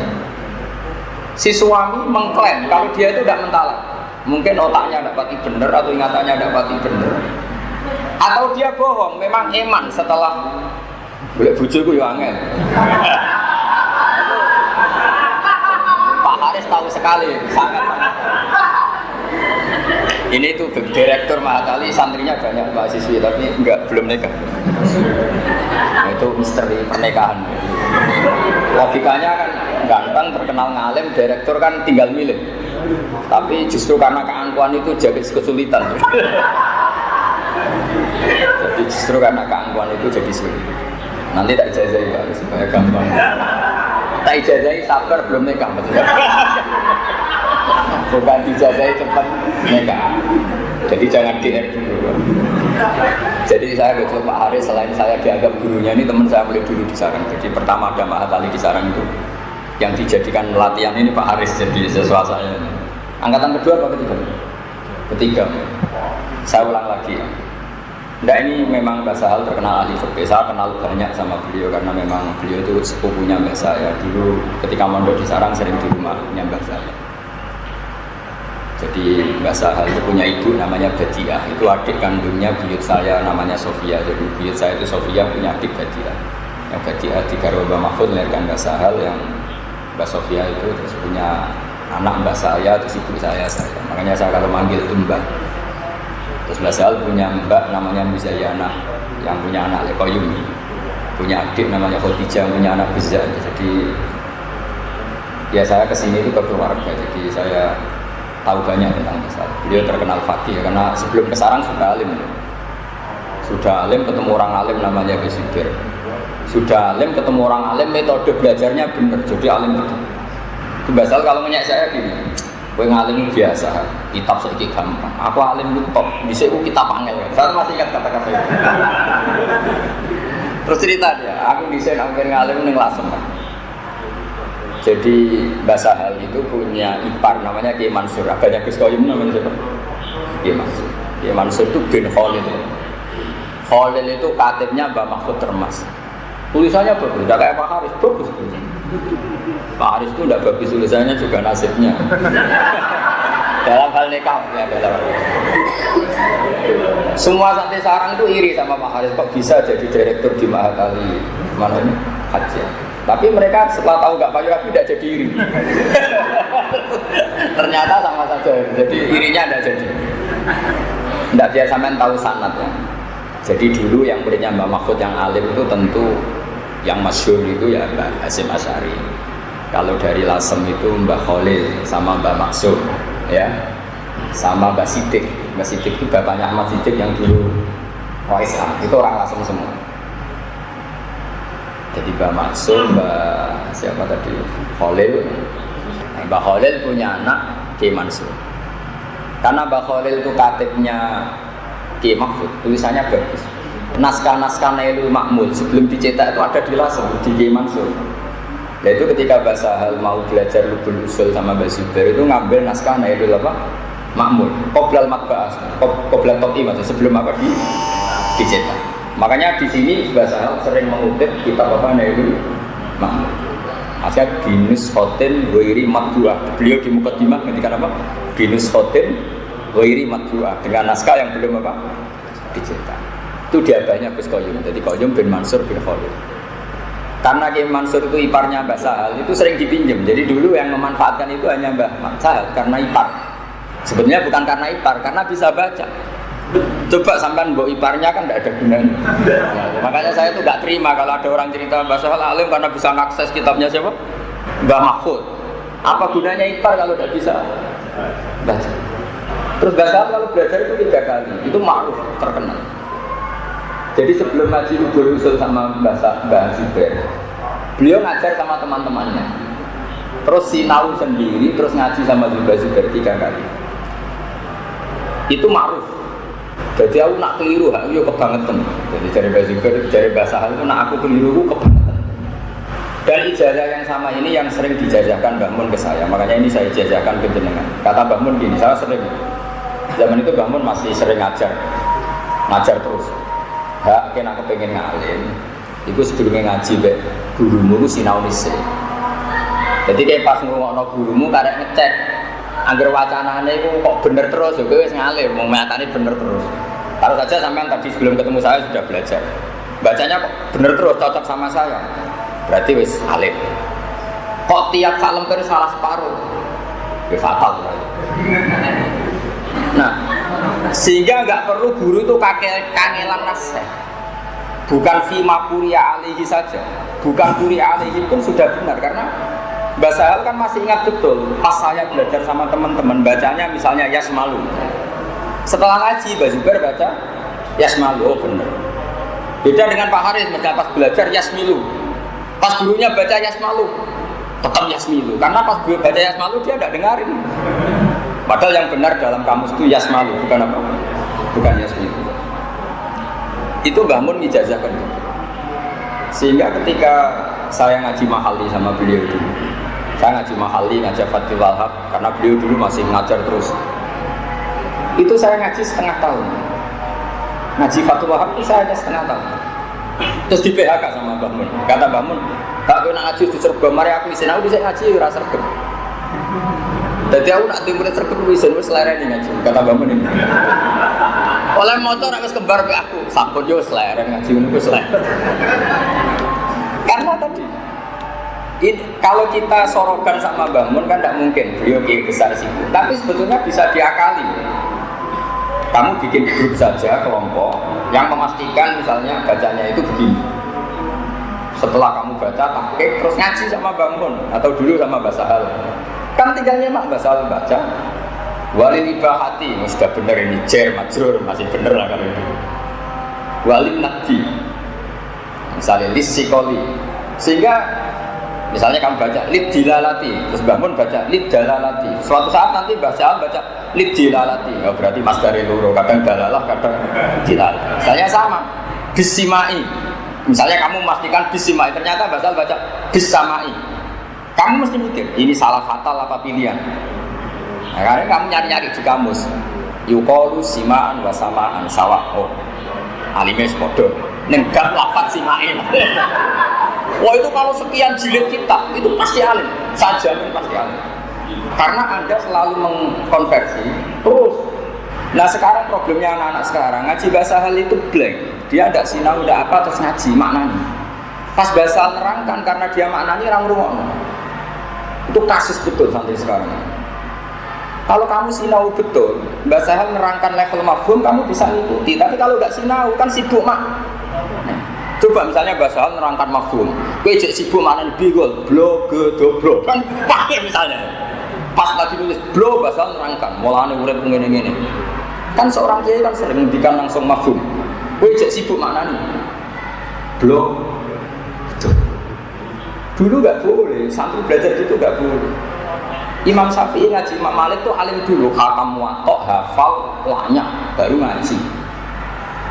si suami mengklaim kalau dia itu tidak mentalak. Mungkin otaknya dapat benar atau ingatannya dapat benar, atau dia bohong, memang eman setelah boleh bujuku ya angel. Pak Haris tahu sekali, sangat. Ini tuh direktur Mahatali, santrinya banyak mahasiswi tapi belum nikah. Nah, itu misteri pernikahan. Logikanya kan ganteng, terkenal ngalim, direktur kan tinggal milih. Tapi justru karena keangkuhan itu jadi kesulitan. Jadi justru karena keangkuhan itu jadi sulit. Nanti tak ijazahi Pak supaya gampang. Tak ijazahi sabar belum nikah maksudnya. Bukan dijazahi cepat nikah. Jadi jangan DR dulu. Jadi saya betul Pak Haris, selain saya dianggap gurunya, ini teman saya mulai dulu di Sarang. Jadi pertama ada Mahatali di Sarang itu yang dijadikan latihan ini Pak Haris jadi siswa saya. Angkatan kedua atau ketiga? Ketiga. Saya ulang lagi ya. Nah ini memang Mbak Sahal terkenal ahli fikih. Saya kenal banyak sama beliau karena memang beliau itu sepupunya Mbak saya. Dulu ketika mondok di Sarang sering di rumahnya Mbak saya. Jadi Mbak Sahal itu punya ibu namanya Badiah. Itu adik kandungnya buyut saya namanya Sofia. Jadi buyut saya itu Sofia punya adik Badiah. Yang Badiah di Garwa Mbak Mahfud melahirkan Mbak Sahal, yang Mbak Sofia itu terus punya anak Mbak saya, terus ibu saya. Makanya saya kalau manggil itu Mbak. Terus Mbak Sahal punya Mbak namanya Muzayana, yang punya anak Lekoyumi. Punya adik namanya Khotijah, punya anak Bizza. Jadi ya saya kesini itu ke keluarga. Jadi saya tahu banyak tentang Mbak Sahal. Beliau terkenal fakih karena sebelum ke Sarang sudah alim. Sudah alim, ketemu orang alim namanya Besibir. Sudah alim, ketemu orang alim, metode belajarnya benar, jadi alim betul. Itu Mbak Sahal kalau nanya saya gini, gue ngalim biasa, kitab sedikit gampang. Aku alim itu top, bisa aku kitab angel. Saya masih ingat kata-kata itu. Terus cerita dia, aku desain akhir ngalim ini Lasem. Jadi Mbak Sahal itu punya ipar namanya Kiai Mansur. Agaknya Gus Koyum namanya siapa? Kiai Mansur. Kiai Mansur itu bin Khalil. Khalil itu katibnya Mbak Mahfud Termas. Tulisannya bagus, tidak kayak Pak Haris, bagus. Pak Haris itu tidak bagus tulisannya, juga nasibnya. Dalam hal nikah ya, dalam hal nikah. Semua santri Sarang itu iri sama Pak Haris, kok bisa jadi direktur di Mahatali mana ini Haji. Tapi mereka setelah tahu nggak payu lagi tidak jadi iri. Ternyata sama saja, jadi irinya tidak jadi. Tidak dia sampean tahu sanad ya. Jadi dulu yang muridnya Mbak Mahfud yang alim itu tentu yang masyhur itu ya Mbak Hasyim Asy'ari. Kalau dari Lasem itu Mbak Khalil sama Mbak Maksum ya, sama Mbak Sidik. Mbak Sidik itu bapaknya Ahmad Sidik yang dulu Raisah, itu orang Lasem semua. Jadi Mbak Maksum, Mbak siapa tadi? Khalil. Mbak Khalil punya anak Kiai Mansur. Karena Mbak Khalil itu katibnya Kiai Mahfud, tulisannya bagus. Naskah-naskah Nailul Ma'mul sebelum dicetak itu ada di Lasem, di Kiai Mansur. Nah itu ketika Mbak Sahal mau belajar Lubul Usul sama Mbak Zubair itu ngambil naskah Nailul Ma'mul, Qoblal Matba'ah, Qoblal Toti maksudnya sebelum apa dicetak. Makanya di sini Mbak Sahal sering mengutip kitab apa Nailul Ma'mul. Asyad binus khotin wairi matbuah. Beliau di Muqaddimah ngendikan apa? Binus khotin wairi matbuah, dengan naskah yang belum apa? Dicetak. Itu diabahnya Gus Qayyum. Jadi Qayyum bin Mansur bin Khalid. Karena Kiai Mansur itu iparnya Mbah Sahal, itu sering dipinjam. Jadi dulu yang memanfaatkan itu hanya Mbah Sahal karena ipar. Sebenarnya bukan karena ipar, karena bisa baca. Coba sampean mbok iparnya kan tidak ada gunanya. Makanya saya tuh nggak terima kalau ada orang cerita Mbah Sahal alim karena bisa mengakses kitabnya siapa? Mbah Mahfud. Apa gunanya ipar kalau tidak bisa baca? Terus Mbah Sahal kalau belajar itu 3 kali, itu ma'ruf, terkenal. Jadi sebelum ngaji Rubul Usul sama Mbah Zubair, beliau ngajar sama teman-temannya. Terus sinau sendiri, terus ngaji sama Mbah Zubair 3 kali. Itu ma'ruf. Jadi aku nak keliru, aku yo kebangetan. Jadi dari Mbah Zubair, dari Mbah Sahal itu nak aku keliru, aku kebangetan. Dan ijazah yang sama ini yang sering dijajahkan Mbah Mun ke saya. Makanya ini saya ijazahkan ke jenengan. Kata Mbah Mun gini, saya sering. Zaman itu Mbah Mun masih sering ngajar terus. Hak kena kepengen ngalim, itu sebelumnya ngaji be gurumu itu sinau dhisik. Jadi kayak pas ngurungokno gurumu karek ngecek, angger wacanane itu kok bener terus, kowe wis ngalim, mau nyatane bener terus. Taruh saja sampean tadi sebelum ketemu saya sudah belajar, bacanya kok bener terus, cocok sama saya, berarti wis alim. Kok tiap sak lembar salah separuh, ya fatal. Nah, sehingga nggak perlu guru itu kangelan nasihat. Bukan fima kuliah alihi saja, bukan kuliah alihi pun sudah benar karena Mbah Sahal kan masih ingat betul pas saya belajar sama teman-teman bacanya misalnya Yasmalu. Setelah ngaji Mbah Zubair baca Yasmalu, oh benar. Beda dengan Pak Haris pas belajar Yasmilu. Pas gurunya baca Yasmalu, tetap Yasmilu. Karena pas gue baca Yasmalu dia tidak dengarin. Padahal yang benar dalam kamus itu Yasmalu, bukan apa? Bukan Yasmilu. Itu Mbah Mun ngijazahkan. Sehingga ketika saya ngaji Mahali sama beliau dulu, saya ngaji Mahali, ngajar Fathul Wahab, karena beliau dulu masih ngajar terus. Itu saya ngaji setengah tahun. Ngaji Fathul Wahab itu saya hanya setengah tahun. Terus di PHK sama Mbah Mun. Kata Mbah Mun, "Kak, kowe nak ngaji di Sergem, mari aku isin aku dhisik ngaji ora sergem." Jadi aku nak timbul sergem isin wis lereni ngaji. Kata Mbah Mun ini. Oleh motor wis kembar pe aku, sampun yo wis leren ngaji ngono wis leren. Karena tadi kalau kita sorogan sama Mbah Mun kan tidak mungkin beliau kiai besar sibuk. Tapi sebetulnya bisa diakali. Kamu bikin grup saja kelompok yang memastikan misalnya bacanya itu begini. Setelah kamu baca tahqiq terus ngaji sama Mbah Mun atau dulu sama Mbah Sahal. Kan tinggalnya mak Mbah Sahal baca walil ibahati, sudah benar ini jer majrur masih benar lah kalau itu. Walil nadhi misalnya lisikoli, sehingga misalnya kamu baca lid dilalati, terus Mbah Mun baca lid dalalati. Suatu saat nanti Mbah Sahal baca lid dilalati, oh, berarti mas dari loro, kadang dalalah, kadang dilalah. Misalnya sama bisimai, misalnya kamu memastikan bisimai, ternyata Mbah Sahal baca bisamai. Kamu mesti mikir, ini salah fatal apa pilihan? Nah, karena kamu nyari-nyari di kamus, yuqalu simaan wa samaan sawa. Oh, alime sepodo. Nenggak lafaz simain. Wah itu kalau sekian jilid kitab itu pasti alim, saya jamin pasti alim. Karena Anda selalu mengkonversi terus. Nah sekarang problemnya anak-anak sekarang ngaji bahasa hal itu blank. Dia ada sinau, ada apa terus ngaji maknanya. Pas bahasa nerangkan karena dia maknanya orang rumah. Itu kasus betul sampai sekarang. Kalau kamu sinau betul, Mbak Sahal nerangkan level mafhum, kamu bisa ngikuti. Tapi kalau nggak sinau, kan sibuk mak. Coba misalnya Mbak Sahal nerangkan mafhum, kowe jek sibuk maknane bigol, blog, dobro, kan pakai misalnya. Pas lagi nulis blog, Mbak Sahal nerangkan, mulane urip ngene-ngene. Kan seorang kiai kan sering ngendikan langsung mafhum. Kowe jek sibuk maknane blog, dulu nggak boleh, santri belajar itu nggak boleh. Imam Syafi'i ngaji Imam Malik tuh alim dulu, khatam muwatta, hafal, lanya, baru ngaji.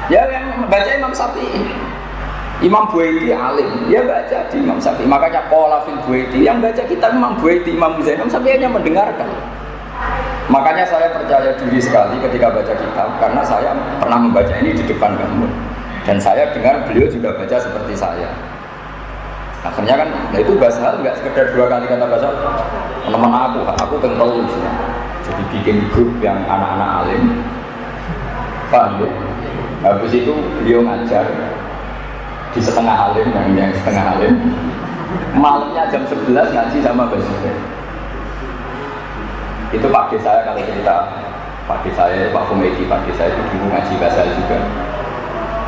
Ya yang baca Imam Syafi'i. Imam Buaiti alim, dia baca di Imam Syafi'i. Makanya qala fil Buaiti, yang baca kitab Imam Buaiti, Imam Syafi'i hanya mendengarkan. Makanya saya percaya diri sekali ketika baca kitab, karena saya pernah membaca ini di depan kamu. Dan saya dengar beliau juga baca seperti saya. Akhirnya kan, nah itu bahasa hal nggak sekedar 2 kali kata bahasa teman aku kental jadi bikin grup yang anak-anak alim, paham ya? Habis itu beliau ngajar di setengah alim, yang setengah alim malamnya jam 11 ngaji sama Mbak Zubair. Itu Pak D saya kalau cerita Pak D saya, Pak Komedi, Pak D saya itu dulu ngaji bahasa juga.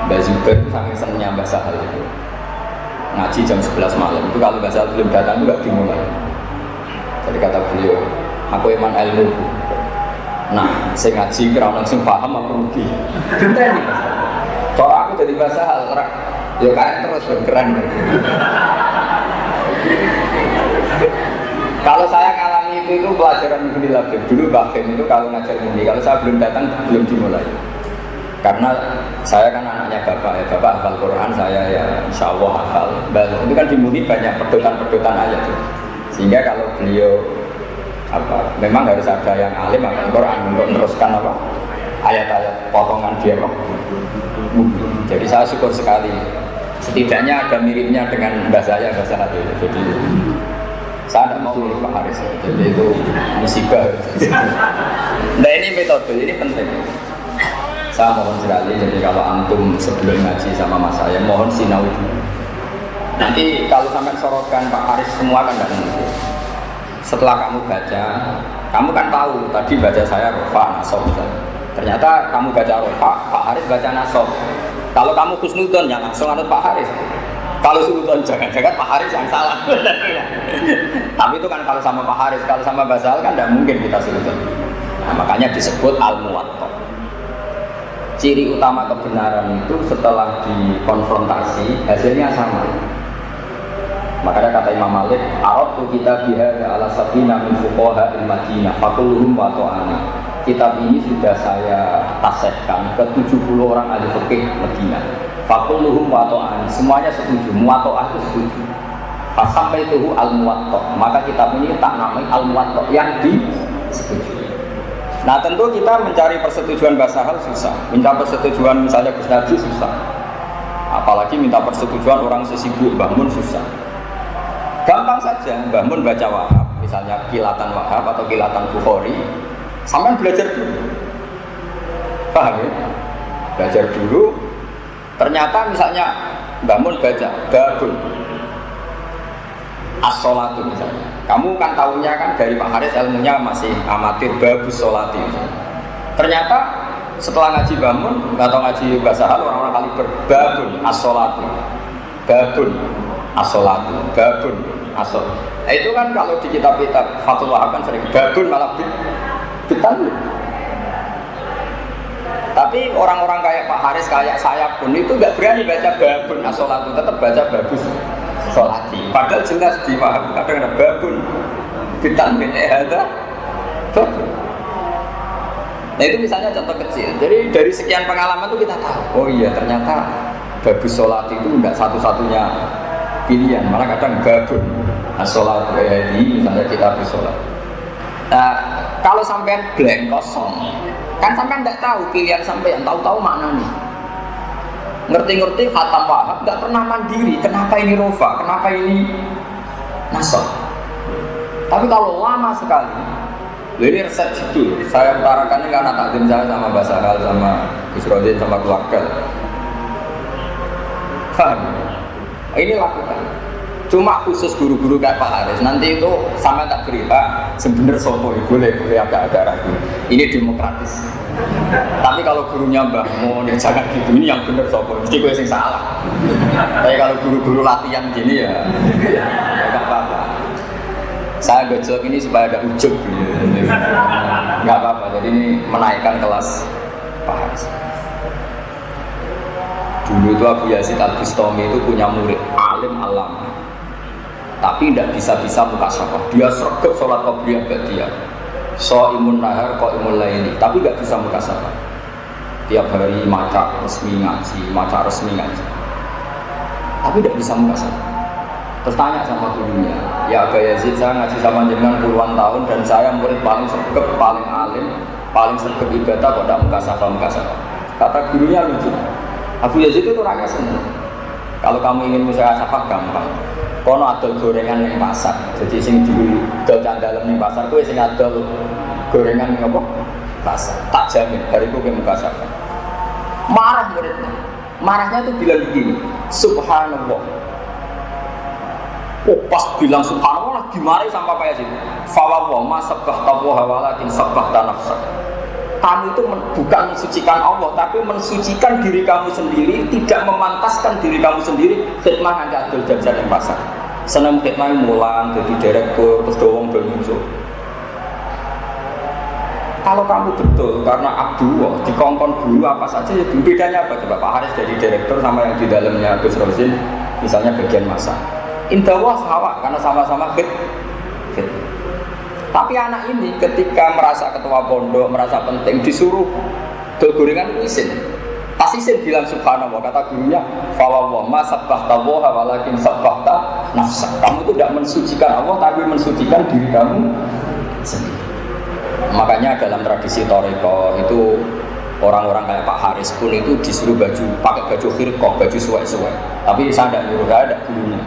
Mbak Zubair itu saking senangnya bahasa hal itu ngaji jam 11 malam itu kalau bahasa belum datang juga dimulai. Jadi kata beliau, aku emang ilmu. Nah, saya ngaji karena sing paham aku rugi. Genteni. Kalau aku jadi bahasa hal ya kan terus bergerak. Kalau saya ngalami itu pelajaran Ibnu Labib dulu Bakhim itu kalau ngajar Muni kalau saya belum datang belum dimulai karena saya kan anaknya bapak ya, bapak hafal Quran, saya ya insya Allah hafal. Itu kan di Muni banyak pedotan ayat itu. Sehingga kalau beliau memang harus ada yang alim hafal Quran untuk meneruskan ayat-ayat potongan dia jadi saya syukur sekali setidaknya ada miripnya dengan bahasa hati. Jadi saya tidak mau mirip Pak Haris, jadi itu musibah. Nah ini metode, ini penting. Saya mohon sekali, jadi kalau antum sebelum ngaji sama mas saya, mohon sinau dulu. Nanti kalau sampai sorotkan Pak Haris semua kan tidak mungkin. Setelah kamu baca, kamu kan tahu tadi baca saya Rofa, Nasob misalnya. Ternyata kamu baca Rofa, Pak Haris baca Nasob. Kalau kamu khusnudon, ya langsung anut Pak Haris. Kalau sultan jangan-jangan Pak Haris yang salah. Tapi itu kan kalau sama Pak Haris, kalau sama Basal kan tidak mungkin kita sultan. Nah, makanya disebut al-muwatta. Ciri utama kebenaran itu setelah dikonfrontasi hasilnya sama. Makanya kata Imam Malik, "Aratu kitabihha ala sabina min fuqaha al-Madinah, faqulhum wa ta'ana." Kitab ini sudah saya tasihkan ke 70 orang ahli fikih Madinah. Faqulhum wa ta'ana, semuanya setuju, muwatta'ah itu setuju. Pas sampai itu al-muwatta', maka kitab ini tak namai al-muwatta' yang disetujui. Nah tentu kita mencari persetujuan bahasa hal susah, minta persetujuan misalnya Gus Nabi susah, apalagi minta persetujuan orang sesibuk Mbah Mun susah. Gampang saja, Mbah Mun baca Wahab, misalnya kilatan Wahab atau kilatan Bukhari, sampai belajar dulu, paham ya? Belajar dulu, ternyata misalnya Mbah Mun baca babun as-sholatu misalnya, kamu kan tahunya kan dari Pak Haris ilmunya masih amatir babus sholati misalnya. Ternyata setelah ngaji Mbah Mun atau ngaji bahasa hal orang-orang kali berbabun as-sholatu, babun as-sholatu, babun as-shol. Nah, itu kan kalau di kitab-kitab Fathul Wahab kan sering babun malah bitan. Tapi orang-orang kayak Pak Haris kayak saya pun itu nggak berani baca babun as-sholatu, tetap baca babus sholati. Padahal jelas di Wahab kadang ada babun bitan bin ehada. Nah itu misalnya contoh kecil. Jadi dari sekian pengalaman itu kita tahu, oh iya ternyata babus sholati itu tidak satu-satunya pilihan, malah kadang babun as-sholatu ini misalnya kita babus sholat. Nah, kalau sampean blank kosong, kan sampean tidak tahu pilihan sampean, tahu-tahu mana nih. Ngerti-ngerti khatam Wahab, nggak pernah mandiri. Kenapa ini Rofa? Kenapa ini Nasab? Tapi kalau lama sekali, ini resep judul. Saya utarakan ini karena takdim saya sama Mbak Sahal, sama Gus Rodin, sama keluarga. Paham? Ini lakukan. Cuma khusus guru-guru kayak Pak Haris. Nanti itu sama tak beri Pak. Sebenarnya sopo boleh agak-agak ragu. Ini demokratis. Tapi kalau gurunya Mbah Mun ya jangan gitu, ini yang bener sopo, mesti gue yang salah. Tapi kalau guru-guru latihan gini ya nggak apa-apa. Saya gojok ini supaya ada ujub, nggak apa-apa. Jadi ini menaikkan kelas Pak Haris. Dulu itu Abu Yazid Al-Bustami itu punya murid alim alama, tapi tidak bisa muka syafah. Dia sregep sholat qabliyah ba'diyah. So imun nahar kok imun laini, tapi nggak bisa muka sama. Tiap hari maca resmi ngaji, tapi nggak bisa muka sama. Terus tanya sama gurunya, ya Abah Yazid, saya ngaji sama jenengan puluhan tahun dan saya murid paling sergap, paling alim, paling sergap ibadah kok tidak muka sama. Kata gurunya lucu, Abu Yazid itu orangnya senang. Kalau kamu ingin muka sama gampang, kono adol gorengan yang pasar. Jadi sing didol candalem ning pasar kuwi sing adol gorengan ning apa? Pasar. Tak jamin bariku ke muka sapa. Marah muridnya. Marahnya tuh bilang begini, subhanallah. Oh pas bilang subhanallah dimarahi sama Pak Yazid. Fawawah ma sabbahta wa walakin sabbahta nafsak. Kamu itu bukan mensucikan Allah, tapi mensucikan diri kamu sendiri, tidak memantaskan diri kamu sendiri. Khidmah nanti adol jajan yang pasar. Senang khidmah mulang, jadi direktur, terus doang muncul. Kalau kamu betul karena Abdullah dikongkon guru apa saja, ya bedanya apa? Coba Pak Haris jadi direktur sama yang di dalamnya Gus Rosin, misalnya bagian masak. Indahwah sama karena sama-sama khidmah. Tapi anak ini ketika merasa ketua pondok, merasa penting, disuruh dol gorengan isin. Pas isin bilang subhanallah, kata gurunya, fawawah ma sabbahta wa walakin sabbahta nafsak. Kamu itu tidak mensucikan Allah, tapi mensucikan diri kamu sendiri. Makanya dalam tradisi Toreko itu orang-orang kayak Pak Haris pun itu disuruh pakai baju khirqah, baju suwek-suwek. Tapi saya tidak nyuruh, saya ada gurunya.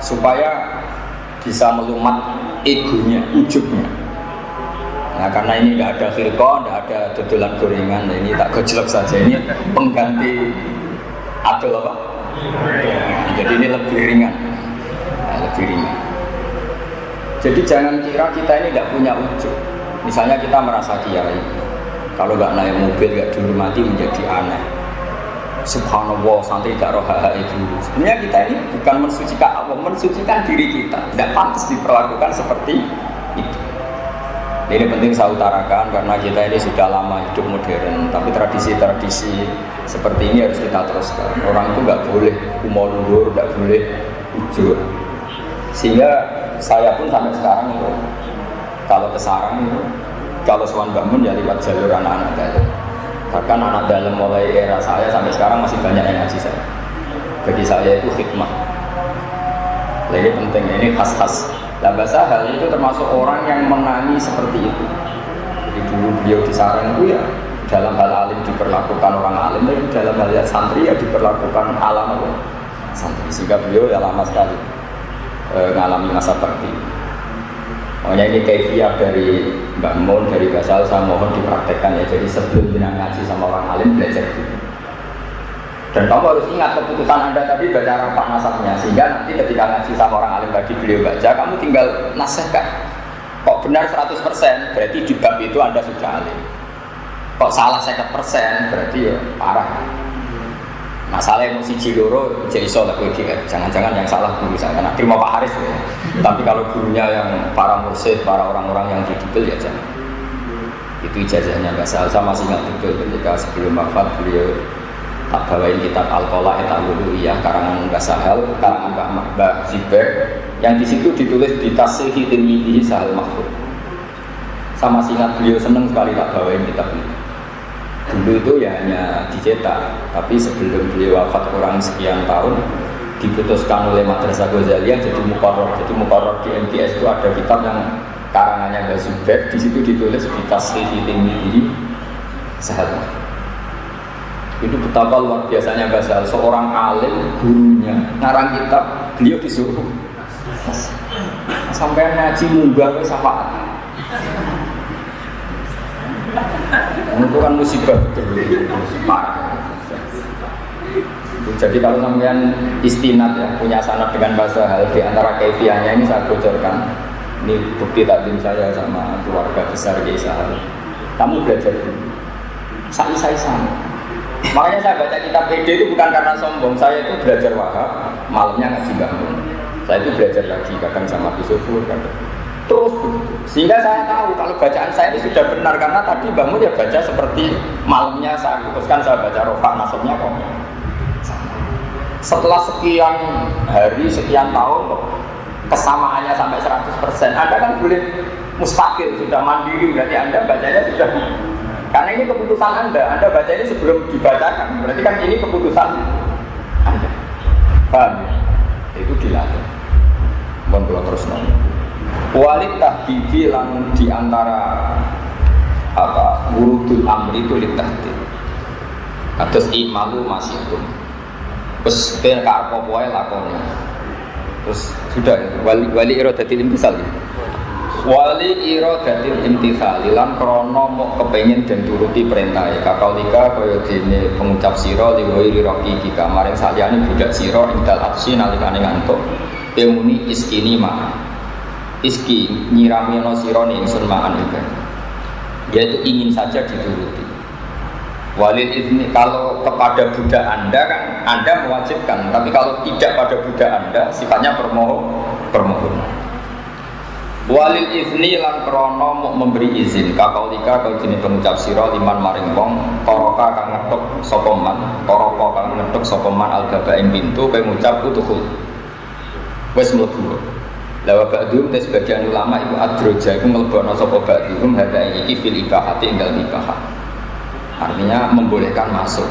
Supaya bisa melumat egonya, ujubnya. Nah karena ini tidak ada khirqah, tidak ada dodolan gorengan, nah, ini tak gojlok saja, ini pengganti adol apa? Jadi ini lebih ringan, nah, lebih ringan. Jadi jangan kira kita ini tidak punya ujub. Misalnya kita merasa kiai, kalau nggak naik mobil, nggak dihormati menjadi aneh. Subhanallah, santai tidak roh hak itu. Sebenarnya kita ini bukan mensucikan Allah, mensucikan diri kita. Tidak pantas diperlakukan seperti itu. Ini penting saya utarakan karena kita ini sudah lama hidup modern. Tapi tradisi-tradisi seperti ini harus kita teruskan. Orang itu nggak boleh umur, nggak boleh ujur. Sehingga saya pun sampai sekarang itu, kalau ke sarang itu, kalau sowan bangun ya lewat jalur anak-anak dalam. Bahkan anak dalam mulai era saya sampai sekarang masih banyak yang ngaji saya. Bagi saya itu khidmah. Nah, ini penting, ini khas-khas. Mbah Sahal itu termasuk orang yang menangi seperti itu. Jadi dulu beliau di sarang itu ya dalam hal alim diperlakukan orang alim, tapi dalam hal santri ya diperlakukan alam santri. Sehingga beliau ya lama sekali mengalami masa bakti. Makanya ini kaifiah dari Mbak Mun, dari Mbak Sal, saya mohon dipraktekkan ya. Jadi sebelum jenengan ngaji sama orang alim, belajar dulu. Dan kamu harus ingat keputusan Anda tadi baca rapat nasabnya. Sehingga nanti ketika ngaji sama orang alim tadi beliau baca, kamu tinggal nasihatkan. Kok benar 100%, berarti di bab itu Anda sudah alim. Kok salah 50%, berarti ya parah. Masalah emosi ciloro, jadi soal jangan-jangan yang salah guru saya. Nah, terima Pak Haris ya. Tapi kalau gurunya yang para mursyid, para orang-orang yang didikil ya jangan. Itu ijazahnya Mbak Sal. Saya masih ingat betul ketika sebelum wafat beliau tak bawain kitab Al-Qola Etaluluiyah karangan Mbak Sahal, karangan Mbak Zibek, yang di situ ditulis di Tashihi Tirmidzi Sahal Mahfud. Saya masih ingat beliau senang sekali tak bawain kitab ini. Dulu itu ya hanya dicetak, tapi sebelum beliau wafat kurang sekian tahun diputuskan oleh Madrasah Ghazaliyah jadi muqarrar. Jadi muqarrar di MTS itu ada kitab yang karangannya Mbak Zubek, di situ ditulis di Tashihi Tirmidzi Sahal. Itu betapa luar biasanya Mbak Sahal, seorang alim gurunya ngarang kitab, beliau disuruh sampai ngaji munggah syafaat. Itu kan musibah betul, parah. Jadi kalau sampean istinad ya punya sanad dengan Mbak Sahal, di antara kaifiahnya ini saya bocorkan. Ini bukti taklim saya sama keluarga besar Kiai Sahal. Kamu belajar dulu. Saya sama. Makanya saya baca kitab PD itu bukan karena sombong. Saya itu belajar wahab, malamnya ngaji bangun. Saya itu belajar lagi kadang sama Bisufur, kadang terus sehingga saya tahu kalau bacaan saya ini sudah benar karena tadi Mbak Mun ya baca seperti malamnya saya putuskan saya baca rofa nasabnya kok. Setelah sekian hari, sekian tahun kok kesamaannya sampai 100%. Anda kan boleh mustaqil, sudah mandiri, berarti Anda bacanya sudah. Karena ini keputusan Anda baca ini sebelum dibacakan. Berarti kan ini keputusan Anda. Paham? Itu dilatih. Mohon terus nol. Walid tahbibi lang diantara apa wurudul amri itu litahdid. Atas imalu masih itu. Terus ben karpo poe lakoni. Terus sudah ya, wali iradatil imtisal. Wali iradatil imtisal lan krana mok kepengin den turuti perintah kaulika kaya dene pengucap sira liwiri roki kika maring saliyane budak sira ing dal afsi nalikane ngantuk ilmuni iskini ma iski nyirami ana sira ning ingsun maan iki. Yaitu ingin saja dituruti. Walil izni kalau kepada budak Anda kan Anda mewajibkan, tapi kalau tidak pada budak Anda sifatnya permohonan. Walil izni lan krana muk memberi izin kaulika kalau jenis pengucap sira liman maring wong toroka kang ngetuk sapa man toroka kang ngetuk sapa man al-baba ing pintu kowe ngucap utuhul wis mlebu. Lawa ba'dhum te sebagian ulama iku adroja iku mlebono sapa ba'dhum hada iki fil ibahati inggal ibahah. Artinya membolehkan masuk.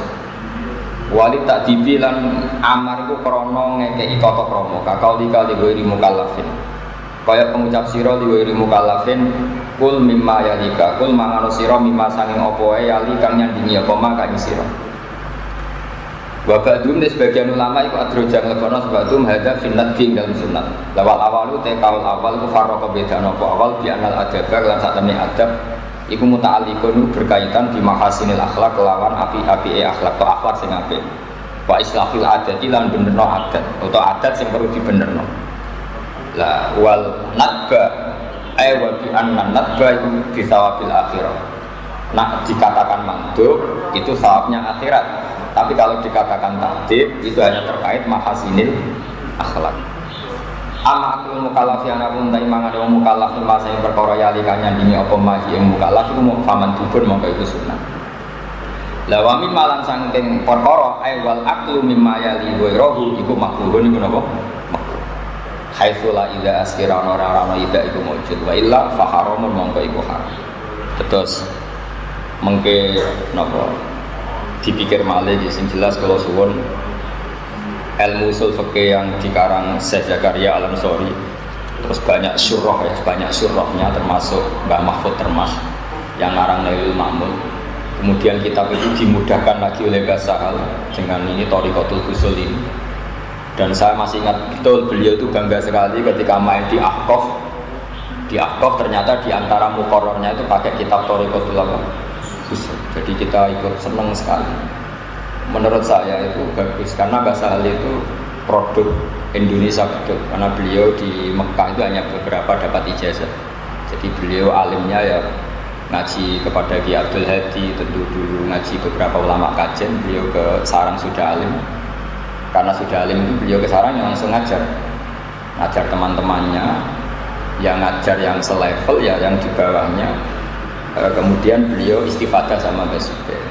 Wali tak dibilang amar iku krana ngekeki tata krama kakau dikali wiri mukallafin. Kaya pengucap sira liwiri mukallafin kul mimma yalika kul mangano sira mimma sanging apa wae yali kang nyandingi apa maka ing sira. Wa ba'dhum te sebagian ulama iku adroja nglebono sebadum hada finnat ing dalam sunat. Lawal awalu te kaul awal ku farqa bedana apa awal bi anal adab lan sakmene adab iku muta'alliqun berkaitan di mahasinil akhlak kelawan api-apike akhlak atau akhlak sing apik. Wa islahil adati lan benerno adat atau adat sing perlu dibenerno. La wal nadba ay wa bi anna nadba iku fi thawabil akhirah. Nak dikatakan mandub itu thawabnya akhirat. Tapi kalau dikatakan takdib itu hanya terkait mahasinil akhlak. Ama akul mukallaf yang aku mentai mangan wong mukallaf masa yang perkara yali kanya dini apa mahi yang mukallaf iku mau faman dubur mongko iku sunah. La wa mim malan saking perkara ay wal aklu mimma yali wa rahu iku makruhun iku napa? Haitsu la idza askira ora ida iku mujud wa illa fa haramun mongko iku haram. Terus mengke napa? Dipikir malih sing jelas kalau suwun ilmu usul fikih yang dikarang Syekh Zakaria Al-Ansori terus banyak syurah ya, banyak syurahnya termasuk Mbah Mahfud Termas yang ngarang Nailul Ma'mun. Kemudian kitab itu dimudahkan lagi oleh Mbah Sahal dengan ini Thariqatul Usul ini. Dan saya masih ingat betul beliau itu bangga sekali ketika main di Ahqaf. Di Ahqaf ternyata di antara muqarrarnya itu pakai kitab Thariqatul Usul. Jadi kita ikut senang sekali. Menurut saya itu bagus karena Mbah Sahal itu produk Indonesia betul karena beliau di Mekah itu hanya beberapa dapat ijazah. Jadi beliau alimnya ya ngaji kepada Ki Abdul Hadi, tentu dulu ngaji beberapa ulama kajen. Beliau ke Sarang sudah alim. Karena sudah alim itu beliau ke Sarang yang langsung ngajar teman-temannya, yang ngajar yang selevel ya yang di bawahnya. Kemudian beliau istifadah sama Mbah Zubair.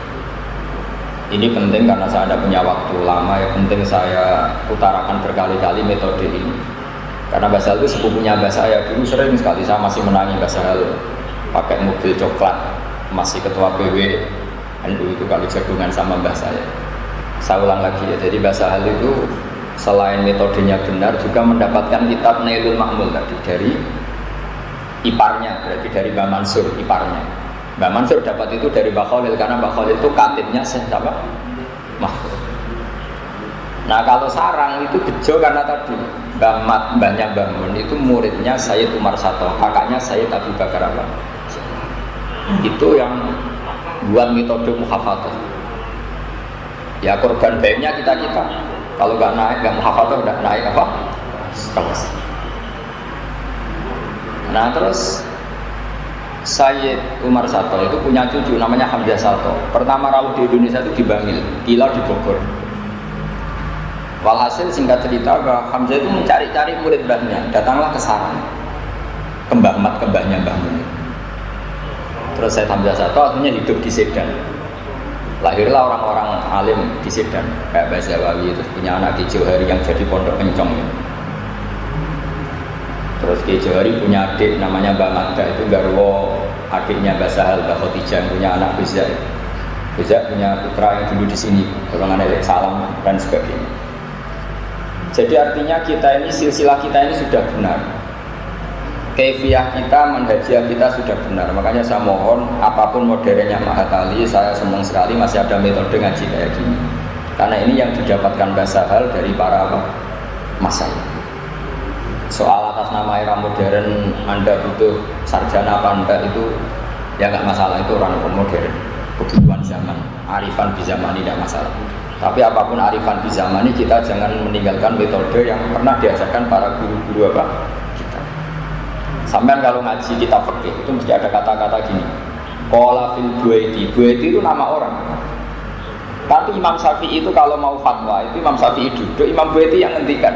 Ini penting karena saya ada punya waktu lama ya, penting saya utarakan berkali-kali metode ini. Karena Mbah Sahal itu sepupunya Mbah saya, dulu sering sekali saya masih menangi Mbah Sahal pakai mobil coklat, masih ketua PW NU itu kali jagungan sama Mbah saya. Saya ulang lagi ya, jadi Mbah Sahal itu selain metodenya benar juga mendapatkan kitab Nailul Ma'mun tadi dari iparnya, berarti dari Mbah Mansur iparnya. Mbah Mansur dapat itu dari Mbah Khalil karena Mbah Khalil itu katibnya siapa? Mahfud. Nah kalau Sarang itu bejo karena tadi mbahnya Mbah Mun itu muridnya Sayyid Umar Sato, kakaknya Sayyid Abu Bakar apa? Itu yang buat metode muhafadzah. Ya korban baiknya kita kalau nggak naik nggak muhafadzah udah naik apa? Terus. Nah terus Sayyid Umar Sato itu punya cucu namanya Hamzah Sato. Pertama rawuh di Indonesia itu di Bangil, Kilau di Bogor. Walhasil singkat cerita bahwa Hamzah itu mencari-cari murid mbahnya, datanglah ke Sarang, ke Mbah Mat, ke mbahnya Mbah Mun. Terus Sayyid Hamzah Sato akhirnya hidup di Sedan. Lahirlah orang-orang alim di Sedan, kayak Mbah Zawawi, terus punya anak Ki Johari yang jadi pondok kencong. Terus Ki Johari punya adik namanya Mbah Mada, itu garwo adiknya Mbah Sahal, Mbah Khotijah, punya anak Bizak. Bizak punya putra yang dulu di sini, golongan Elek Salam dan sebagainya. Jadi artinya kita ini, silsilah kita ini sudah benar. Kaifiyah kita, manhajiyah kita sudah benar. Makanya saya mohon, apapun modernnya Mahatali, saya senang sekali masih ada metode ngaji kayak gini. Karena ini yang didapatkan Mbah Sahal dari para masayikh. soal atas nama era modern Anda butuh sarjana apa enggak itu ya nggak masalah, itu orang modern, kebutuhan zaman, arifan di zaman ini tidak masalah. Tapi apapun arifan di zaman ini, kita jangan meninggalkan metode yang pernah diajarkan para guru-guru apa kita. Sampai kalau ngaji kitab fikih itu mesti ada kata-kata gini, qala fil buaiti. Buaiti itu nama orang. Tapi Imam Syafi'i itu kalau mau fatwa itu Imam Syafi'i duduk, Imam Buaiti yang ngendikan.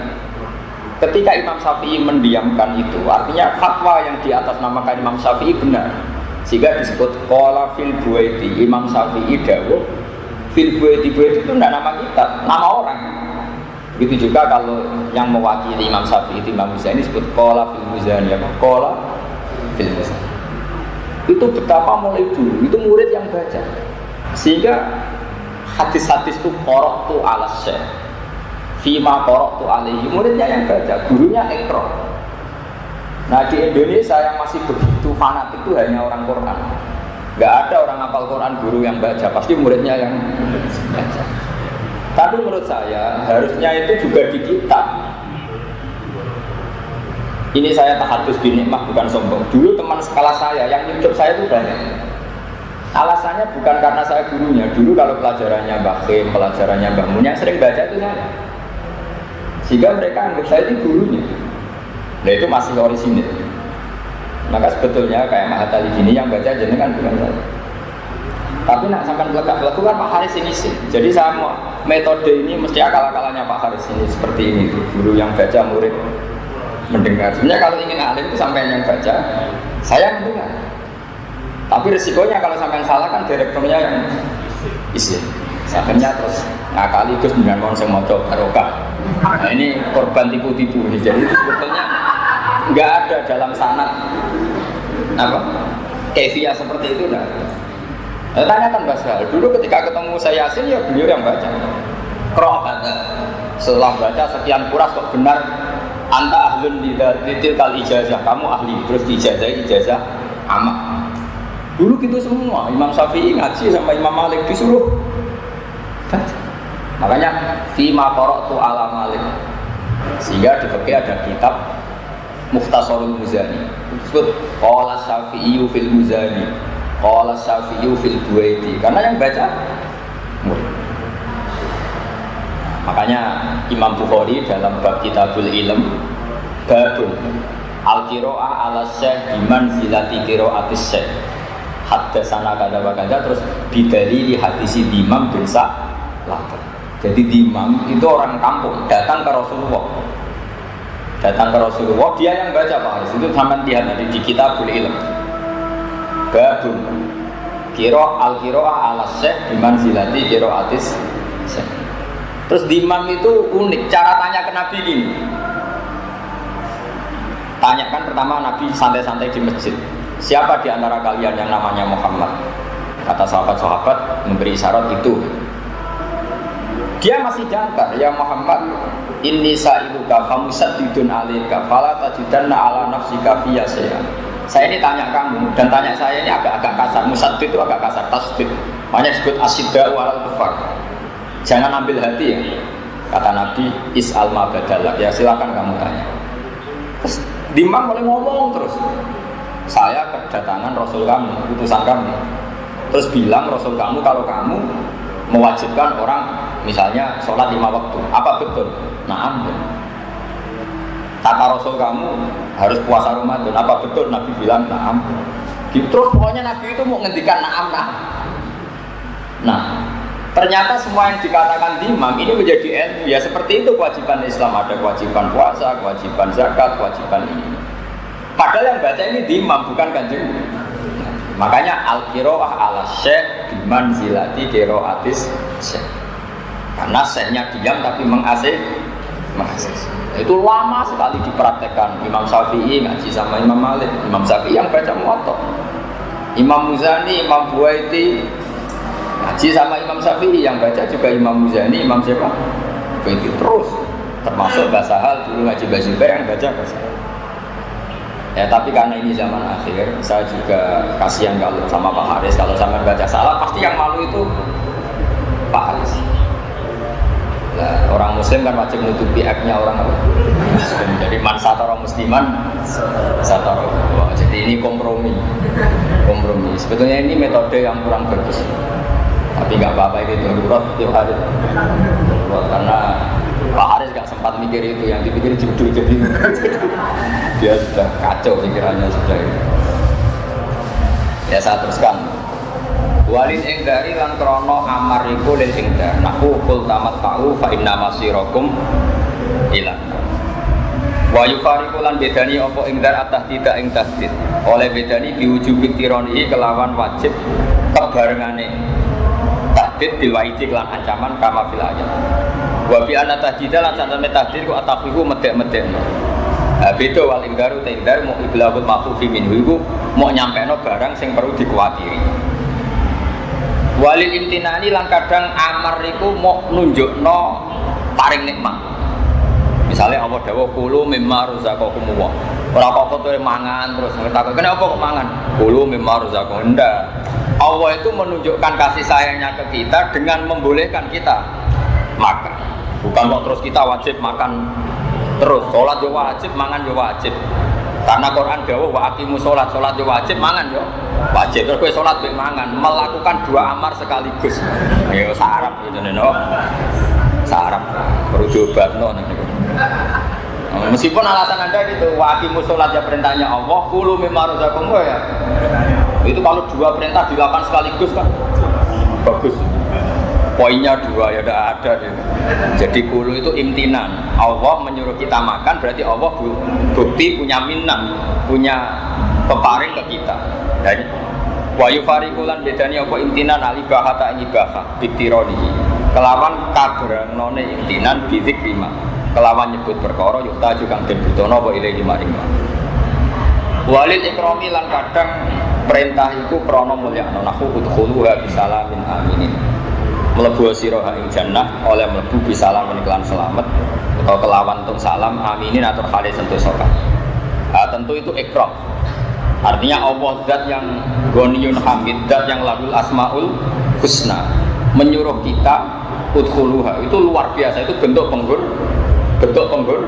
Ketika Imam Syafi'i mendiamkan itu, artinya fatwa yang di atas namakan Imam Syafi'i benar, sehingga disebut qala fil buaiti. Imam Syafi'i dawuh fil buaiti. Buaiti itu tidak nama kita, nama orang. Begitu juga kalau yang mewakili Imam Syafi'i itu Imam Muzani disebut qala fil muzani, apa? Qala fil muzani. Itu betapa mulai dulu itu murid yang baca, sehingga hadis-hadis itu qara'tu ala syekh fima qara'tu alaihi, muridnya yang baca, gurunya ikra. Nah di Indonesia yang masih begitu fanatik itu hanya orang Quran. Gak ada orang hafal Quran guru yang baca, pasti muridnya yang baca. Tapi menurut saya harusnya itu juga di kitab. Ini saya tahadus bin nikmah, bukan sombong. Dulu teman sekelas saya yang nyucup saya itu banyak. Alasannya bukan karena saya gurunya. Dulu kalau pelajarannya Mbah Kim, pelajarannya Mbah Mun, yang sering baca itu saya. Sehingga mereka anggap saya itu gurunya. Nah itu masih orisinil. Maka sebetulnya kayak Mahatali gini yang baca jenengan bukan saya. Tapi nak sampai belakang kan Pak Haris ini sih. Jadi saya mau metode ini mesti akal-akalannya Pak Haris ini seperti ini. Guru yang baca, murid mendengar. Sebenarnya kalau ingin alim itu sampai yang baca, saya mendengar. Tapi resikonya kalau sampai salah kan direkturnya yang isi. Akhirnya terus ngakali terus dengan konsep moco barokah. Nah ini korban tipu-tipu. Jadi sebetulnya nggak ada dalam sanad apa kefiah seperti itu. Nah, tanyakan Mbak Sal. Dulu ketika ketemu saya Yasin ya beliau yang baca. Qra' kata. Setelah baca sekian kuras kok benar anta ahlun litil kal ijazah, kamu ahli. Terus ijazah amak. Dulu gitu semua, Imam Syafi'i ngaji sama Imam Malik disuruh baca. Makanya fima qara'tu ala Malik. Sehingga di fikih ada kitab Mukhtasarul Muzani. Disebut qala Syafi'i fil Muzani, qala Syafi'i fil Buaiti. Karena yang baca murid. Makanya Imam Bukhari dalam bab Kitabul Ilm babun al-qira'ah ala syekh biman zilati qira'atis syekh. Hadasana kada-kada terus bidalili hadisi Imam bin Sa'lab. Jadi Imam itu orang kampung datang ke Rasulullah. Datang ke Rasulullah, dia yang baca Pak Haris. Itu sampai lihat di Kitabul Ilm. Babun al-qira'ah ala syekh biman zilati qira'atis syekh. Terus Imam itu unik, cara tanya ke Nabi gini. Tanyakan pertama Nabi santai-santai di masjid. Siapa di antara kalian yang namanya Muhammad? Kata sahabat-sahabat memberi isyarat itu. Dia masih jangkar, ya Muhammad, inni sa'iluka famusaddidun alaika fala tajidanna ala nafsika fiyya syai'an. Saya ini tanya kamu dan tanya saya ini agak-agak kasar. Musaddid itu agak kasar, tasdid. Makanya disebut asyidda walal kufar. Jangan ambil hati ya. Kata Nabi, is'al ma badalak. Ya silakan kamu tanya. Terus Imam mulai ngomong terus. Saya kedatangan Rasul kamu, utusan kamu. Terus bilang Rasul kamu kalau kamu mewajibkan orang misalnya sholat 5 waktu, apa betul? Naam. Kata Rasul kamu harus puasa Ramadan, apa betul? Nabi bilang naam. Terus pokoknya Nabi itu mau ngendikan naam. Nah, ternyata semua yang dikatakan imam ini menjadi ilmu. Ya seperti itu kewajiban Islam, ada kewajiban puasa, kewajiban zakat, kewajiban ini. Padahal yang baca ini imam bukan kanjeng. Makanya al-qira'ah ala syekh bimanzilati qira'atis syekh. Karena syekhnya diam tapi mengasih. Itu lama sekali dipraktekkan. Imam Syafi'i ngaji sama Imam Malik. Imam Syafi'i yang baca Muwatta. Imam Muzani, Imam Buaiti ngaji sama Imam Syafi'i, yang baca juga Imam Muzani, Imam siapa? Buaiti terus. Termasuk bahasa hal dulu ngaji Bazubair yang baca bahasa hal. Ya tapi karena ini zaman akhir, saya juga kasihan kalau sama Pak Haris, kalau sampai baca salah pasti yang malu itu Pak Haris. Nah, orang muslim kan wajib menutupi aibnya orang muslim. Jadi man satara musliman satara. Wah, jadi ini kompromi. Sebetulnya ini metode yang kurang bagus. Tapi nggak apa-apa, ini darurat tiap hari. Karena Pak Haris nggak sempat mikir itu, yang dipikir judul jadi dia sudah kacau pikirannya sudah itu. Ya saya teruskan. Walin engdari lan krono amar iku lil engdar nahu kul tamat ta'u fa inna masirakum ilan wa yufariqu lan bedani apa engdar atah tidak ing tahdid oleh bedani diwujubi tironi kelawan wajib kebarengane tahdid bil waidi lan ancaman kama fil ayat wa bi anna tahdida lan sanane tahdid ku atafihu medek-medekno. Beda wal engdaru ta engdar mau iblahul mafufi minhu iku mau nyampeno barang sing perlu dikuwatiri. Walil imtinani lan kadang amar iku mau nunjukno paring nikmat. Misalnya Allah dawuh kulu mimma razaqakumullah. Ora kok kowe mangan terus ngetakon kenapa kok mangan? Kulu mimma razaqakum. Ndak. Allah itu menunjukkan kasih sayangnya ke kita dengan membolehkan kita makan. Bukan kok terus kita wajib makan terus. Salat yo wajib, mangan yo wajib. Karena Quran dawuh wa aqimus sholat, sholat yo wajib, mangan yo wajib. Terus kowe sholat mbek mangan, melakukan dua amar sekaligus. Ayo sarap gitu no. Sarap perlu diobatno niku. Meskipun alasan Anda gitu, wa aqimus sholat ya perintahnya Allah, kulu mimma razaqakum ya. Itu kalau dua perintah dilakukan sekaligus kan bagus. Poinnya dua ya udah ada gitu. Jadi kulu itu imtinan. Allah menyuruh kita makan berarti Allah bukti punya minat, punya peparing ke kita. Dan wa yufariqulan bedani apa imtinan alibah ta ibah bitironi. Kelawan kabranone imtinan bidik lima. Kelawan nyebut perkara yukta juga den butono apa ilahi maring. Walid ikrami lan kadang perintah iku krana mulyakno nahu udkhuluha bisalamin aminin. Melebu sirah ing jannah oleh melebu bisalam meniklan selamat atau kelawan tung salam aminin atau kali sentosokan. Tentu itu ikram. Artinya Allah zat yang ghaniyun hamid, zat yang lahul asmaul husna menyuruh kita udkhuluha. Itu luar biasa, itu bentuk penghormatan.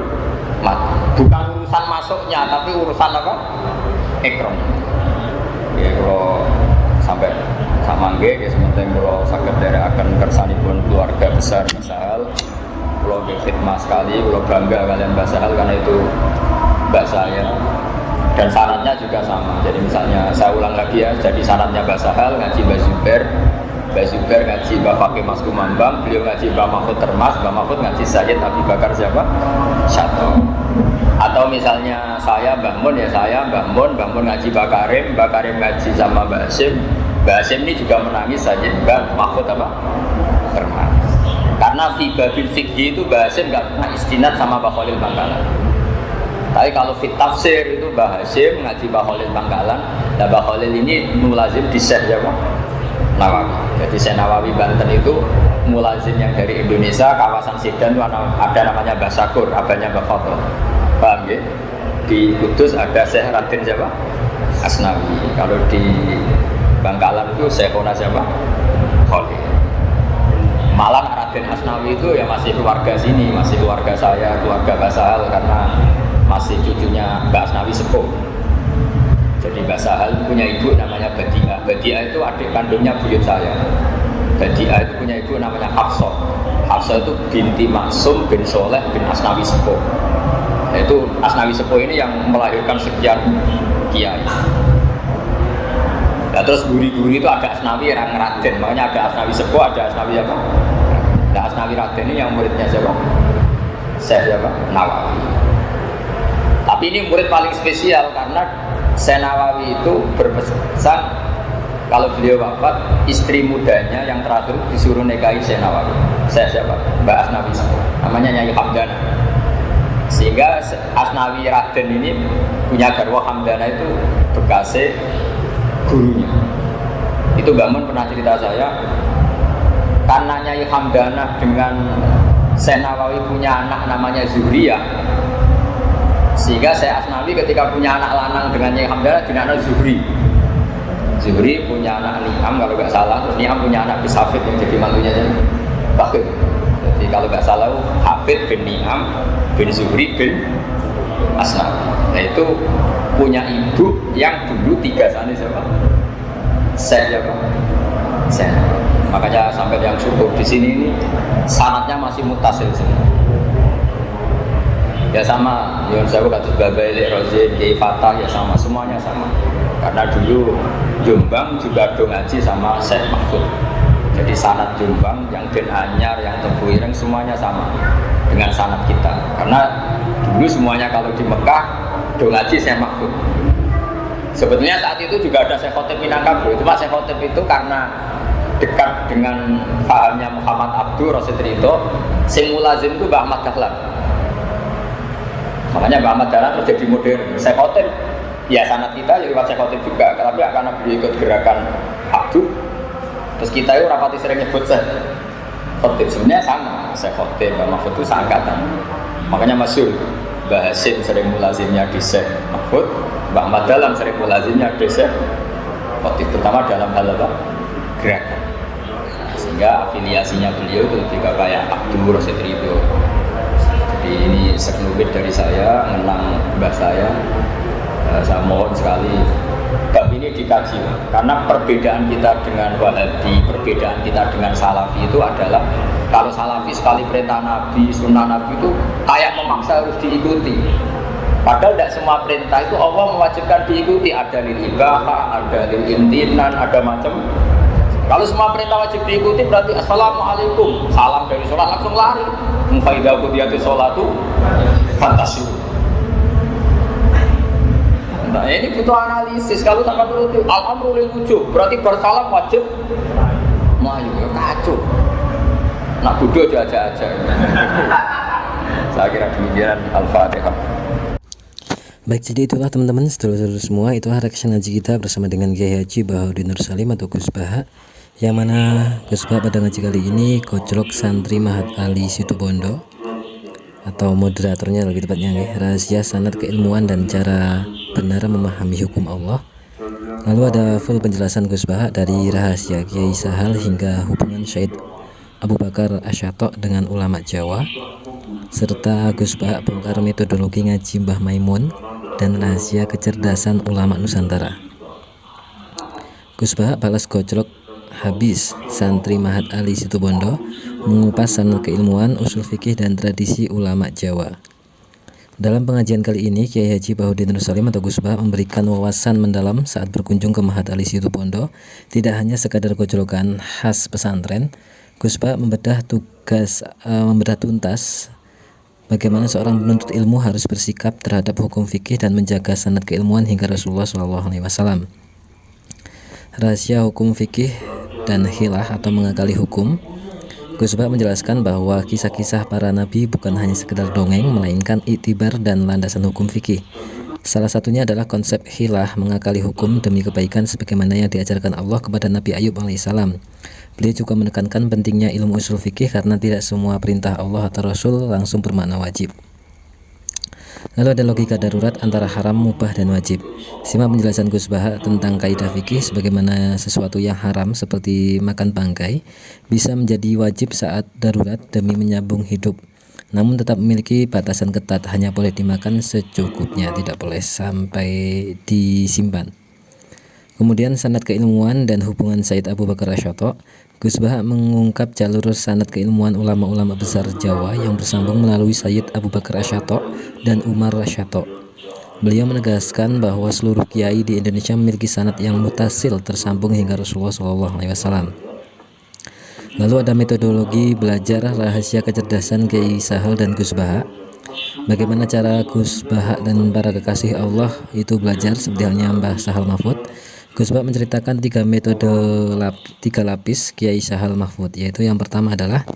Bukan urusan masuknya tapi urusan apa? Ikram. Ya kalau sampai sama nggih ya sementing kalau sakit dari akan kersanipun keluarga besar Mbah Sahal. Kalau khidmat sekali, kalau bangga kalian Mbah Sahal karena itu mbak saya. Dan syaratnya juga sama. Jadi misalnya saya ulang lagi ya, jadi syaratnya Mbah Sahal ngaji Mbah Zubair ngaji Mbah Fakih Mas Kumambang, beliau ngaji Mbah Mahfud Termas, Mbah Mahfud ngaji Sayyid Abi Bakar siapa? Syato. Atau misalnya saya Mbah Mun ya saya Mbah Mun ngaji Mbah Karim ngaji sama Mbah Hasyim ini juga menangis saja Mbah Mahfud apa? Termas. Karena fi babil fikih itu Mbah Hasyim nggak pernah istinad sama Mbah Khalil Bangkalan. Tapi kalau fit tafsir itu Mbah Hasyim ngaji Mbah Khalil Bangkalan, dan Mbah Khalil ini mulazim di Syekh siapa? Nawawi. Jadi Syekh Nawawi Banten itu mulazim yang dari Indonesia, kawasan Sidan itu ada namanya Mbah Syakur, abahnya Mbah Fadl. Paham ya? Di Kudus ada Syekh Raden siapa? Asnawi. Kalau di Bangkalan itu Syekhona siapa? Khalil. Malah Raden Asnawi itu ya masih keluarga sini, masih keluarga saya, keluarga Mbah Sahal karena masih cucunya Mbak Asnawi sepuh. Jadi Mbah Sahal punya ibu namanya Badi'ah. Badi'ah itu adik kandungnya buyut saya. Badi'ah itu punya ibu namanya Hafsah. Hafsah itu binti Maksum bin Soleh bin Asnawi sepuh. Itu Asnawi sepuh ini yang melahirkan sekian kiai. Nah, terus guri-guri itu ada Asnawi yang Raden, makanya ada Asnawi sepuh, ada Asnawi apa? Nah, Asnawi Raden ini yang muridnya siapa? Syekh siapa? Nawawi. Tapi ini murid paling spesial karena Syekh Nawawi itu berpesan kalau beliau wafat, istri mudanya yang terakhir disuruh nikahi Syekh Nawawi. Syekh siapa? Mbak Asnawi sepuh. Namanya Nyai Hamdana. Sehingga Asnawi Raden ini punya garwa Hamdana itu bekasnya gurunya. Itu Mbak Mun pernah cerita saya, karena Nyai Hamdana dengan Syekh Nawawi punya anak namanya Zuhriyah, sehingga Syekh Asnawi ketika punya anak lanang dengan Nyai Hamdana dinamakan Zuhri. Zuhri punya anak Ni'am kalau nggak salah, terus Ni'am punya anak Bisafid yang jadi mantunya Bakir. Jadi kalau nggak salah Hafid bin Ni'am bin Zuhri bin Asnaf. Nah itu punya ibu yang dulu 3 santri siapa? Syekh ya Pak. Syekh. Makanya sampai yang syukur di sini ini sanadnya masih mutasil semua. Ya sama, Yun Sewu kados Babai Lek Rozin, Kiai Fatah ya sama, semuanya sama. Karena dulu Jombang juga do ngaji sama Syekh Mahfud. Jadi sanad Jombang, yang Den Anyar, yang Tebu Ireng semuanya sama dengan sanad kita. Karena dulu semuanya kalau di Mekah do ngaji Syekh Mahfud. Sebetulnya saat itu juga ada Syekh Khotib Minangkabau. Cuma Syekh Khotib itu karena dekat dengan pahamnya Muhammad Abdur Rasid Ridho, sing mulazim itu Mbah Ahmad Dahlan. Makanya Mbah Ahmad Dahlan terus jadi modern. Syekh Khotib, ya sanad kita lewat Syekh Khotib juga, tapi karena beliau ikut gerakan Abdur, terus kita itu rapati sering nyebut Syekh Khotib. Sebenarnya sama, Syekh Khotib, Mbah Mahfud itu seangkatan. Makanya masyhur Mbah Hasim sering mulazimnya di Syekh Mahfud, Mbah Ahmad Dahlan sering mulazimnya di Syekh Khotib, terutama dalam hal apa? Gerakan. Sehingga afiliasinya beliau itu lebih kayak Abdur Rasid Ridho. Jadi ini sekelumit dari saya mengenang mbah saya. Saya mohon sekali bab ini dikaji, karena perbedaan kita dengan Wahabi, perbedaan kita dengan Salafi itu adalah kalau Salafi sekali perintah Nabi, sunnah Nabi itu kayak memaksa harus diikuti. Padahal tidak semua perintah itu Allah mewajibkan diikuti. Ada lil ibahah, ada lil imtinan, ada macam. Kalau semua perintah wajib diikuti berarti assalamualaikum, salam dari sholat langsung lari. Faidah qudiyati sholatu fantasi. Nah ini butuh analisis. Kalau sama dulu al-amru lil wujub berarti bersalam wajib. Mayu ya kacau. Nak bodoh aja. Saya kira demikian. Al-Fatihah.
Baik, jadi itulah teman-teman, sedulur-sedulur semua, itulah reaction ngaji kita bersama dengan Kiai Haji Baharudin Nur Salim atau Gus Baha, yang mana Gus Baha pada ngaji kali ini koclok santri Mahat Ali Situbondo, atau moderatornya lebih tepatnya ya, rahasia sanad keilmuan dan cara benar memahami hukum Allah. Lalu ada full penjelasan Gus Baha dari rahasia Kiai Sahal hingga hubungan Syed Abu Bakar Asyatok dengan ulama Jawa, serta Gus Baha bongkar metodologi ngaji Mbah Maimun dan rahasia kecerdasan ulama Nusantara. Gus Baha balas gojlok habis santri Mahat Ali Situbondo mengupas sanad keilmuan, usul fikih dan tradisi ulama Jawa. Dalam pengajian kali ini, Kiai Haji Baharudin Nur Salim atau Gus Baha memberikan wawasan mendalam saat berkunjung ke Mahat Ali Situbondo. Tidak hanya sekadar gojlokan khas pesantren, Gus Baha membedah tuntas bagaimana seorang penuntut ilmu harus bersikap terhadap hukum fikih dan menjaga sanad keilmuan hingga Rasulullah SAW. Rahasia hukum fikih dan khilah atau mengakali hukum. Gus Baha menjelaskan bahwa kisah-kisah para nabi bukan hanya sekedar dongeng, melainkan iktibar dan landasan hukum fikih. Salah satunya adalah konsep khilah, mengakali hukum demi kebaikan sebagaimana yang diajarkan Allah kepada Nabi Ayub alaihissalam. Beliau juga menekankan pentingnya ilmu usul fikih karena tidak semua perintah Allah atau Rasul langsung bermakna wajib. Lalu ada logika darurat antara haram, mubah, dan wajib. Simak penjelasan Gus Baha tentang kaidah fikih sebagaimana sesuatu yang haram seperti makan bangkai bisa menjadi wajib saat darurat demi menyambung hidup, namun tetap memiliki batasan ketat, hanya boleh dimakan secukupnya, tidak boleh sampai disimpan. Kemudian sanad keilmuan dan hubungan Said Abu Bakar Asyatok. Gus Baha mengungkap jalur sanad keilmuan ulama-ulama besar Jawa yang bersambung melalui Sayyid Abu Bakar Asyatok dan Umar Asyatok. Beliau menegaskan bahwa seluruh kiai di Indonesia memiliki sanad yang mutasil tersambung hingga Rasulullah SAW. Lalu ada metodologi belajar rahasia kecerdasan Kiai Sahal dan Gus Baha. Bagaimana cara Gus Baha dan para kekasih Allah itu belajar seperti halnya Mbah Sahal Mahfud. Gus Baha menceritakan 3 lapis Kiai Sahal Mahfud, yaitu yang pertama adalah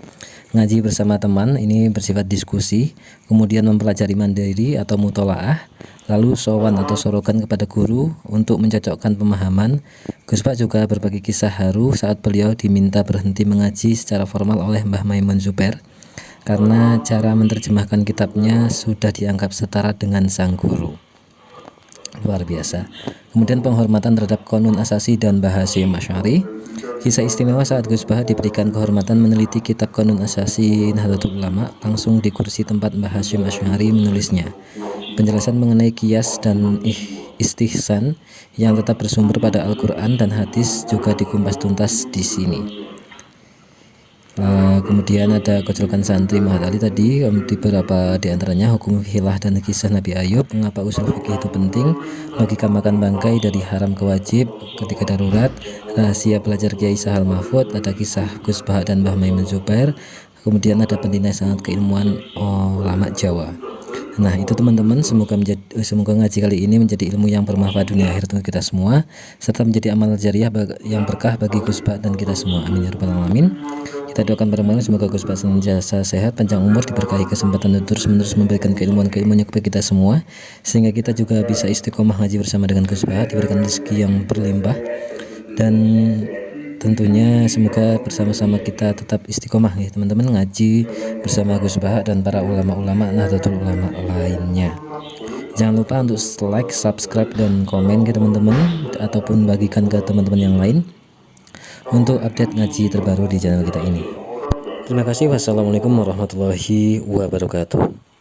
ngaji bersama teman, ini bersifat diskusi, kemudian mempelajari mandiri atau mutolaah, lalu sowan atau sorokan kepada guru untuk mencocokkan pemahaman. Gus Baha juga berbagi kisah haru saat beliau diminta berhenti mengaji secara formal oleh Mbah Maimun Zubair karena cara menerjemahkan kitabnya sudah dianggap setara dengan sang guru. luar biasa. Kemudian penghormatan terhadap Qanun Asasi dan Bahasyim Asy'ari. Kisah istimewa saat Gus Baha diberikan kehormatan meneliti kitab Qanun Asasi Nahdlatul Ulama, langsung di kursi tempat Mbah Hasyim Asy'ari menulisnya. Penjelasan mengenai qiyas dan istihsan yang tetap bersumber pada Al-Quran dan hadis juga dikumpas tuntas di sini. Kemudian ada gojolkan santri Muhammad Ali tadi, di beberapa diantaranya hukum hilah dan kisah Nabi Ayub, mengapa usul fikih itu penting, logika makan bangkai dari haram ke wajib ketika darurat, rahasia belajar Kiai Sahal Mahfud, ada kisah Gus Baha dan Mbah Maimun Zubair, kemudian ada pentingnya sangat keilmuan ulama Jawa. Nah itu teman-teman, semoga ngaji kali ini menjadi ilmu yang bermanfaat dunia akhirat untuk kita semua, serta menjadi amal jariah yang berkah bagi Gus Baha dan kita semua. Amin ya rabbal alamin. Kita doakan bareng-bareng semoga Gus Baha senantiasa sehat, panjang umur, diberkahi kesempatan untuk terus-menerus memberikan keilmuan-keilmuannya kepada kita semua, sehingga kita juga bisa istiqomah ngaji bersama dengan Gus Baha, diberikan rezeki yang berlimpah, dan tentunya semoga bersama-sama kita tetap istiqomah ya teman-teman, ngaji bersama Gus Baha dan para ulama-ulama Nahdlatul Ulama lainnya. Jangan lupa untuk like, subscribe, dan komen ke teman-teman, ataupun bagikan ke teman-teman yang lain untuk update ngaji terbaru di channel kita ini. Terima kasih. Wassalamualaikum warahmatullahi wabarakatuh.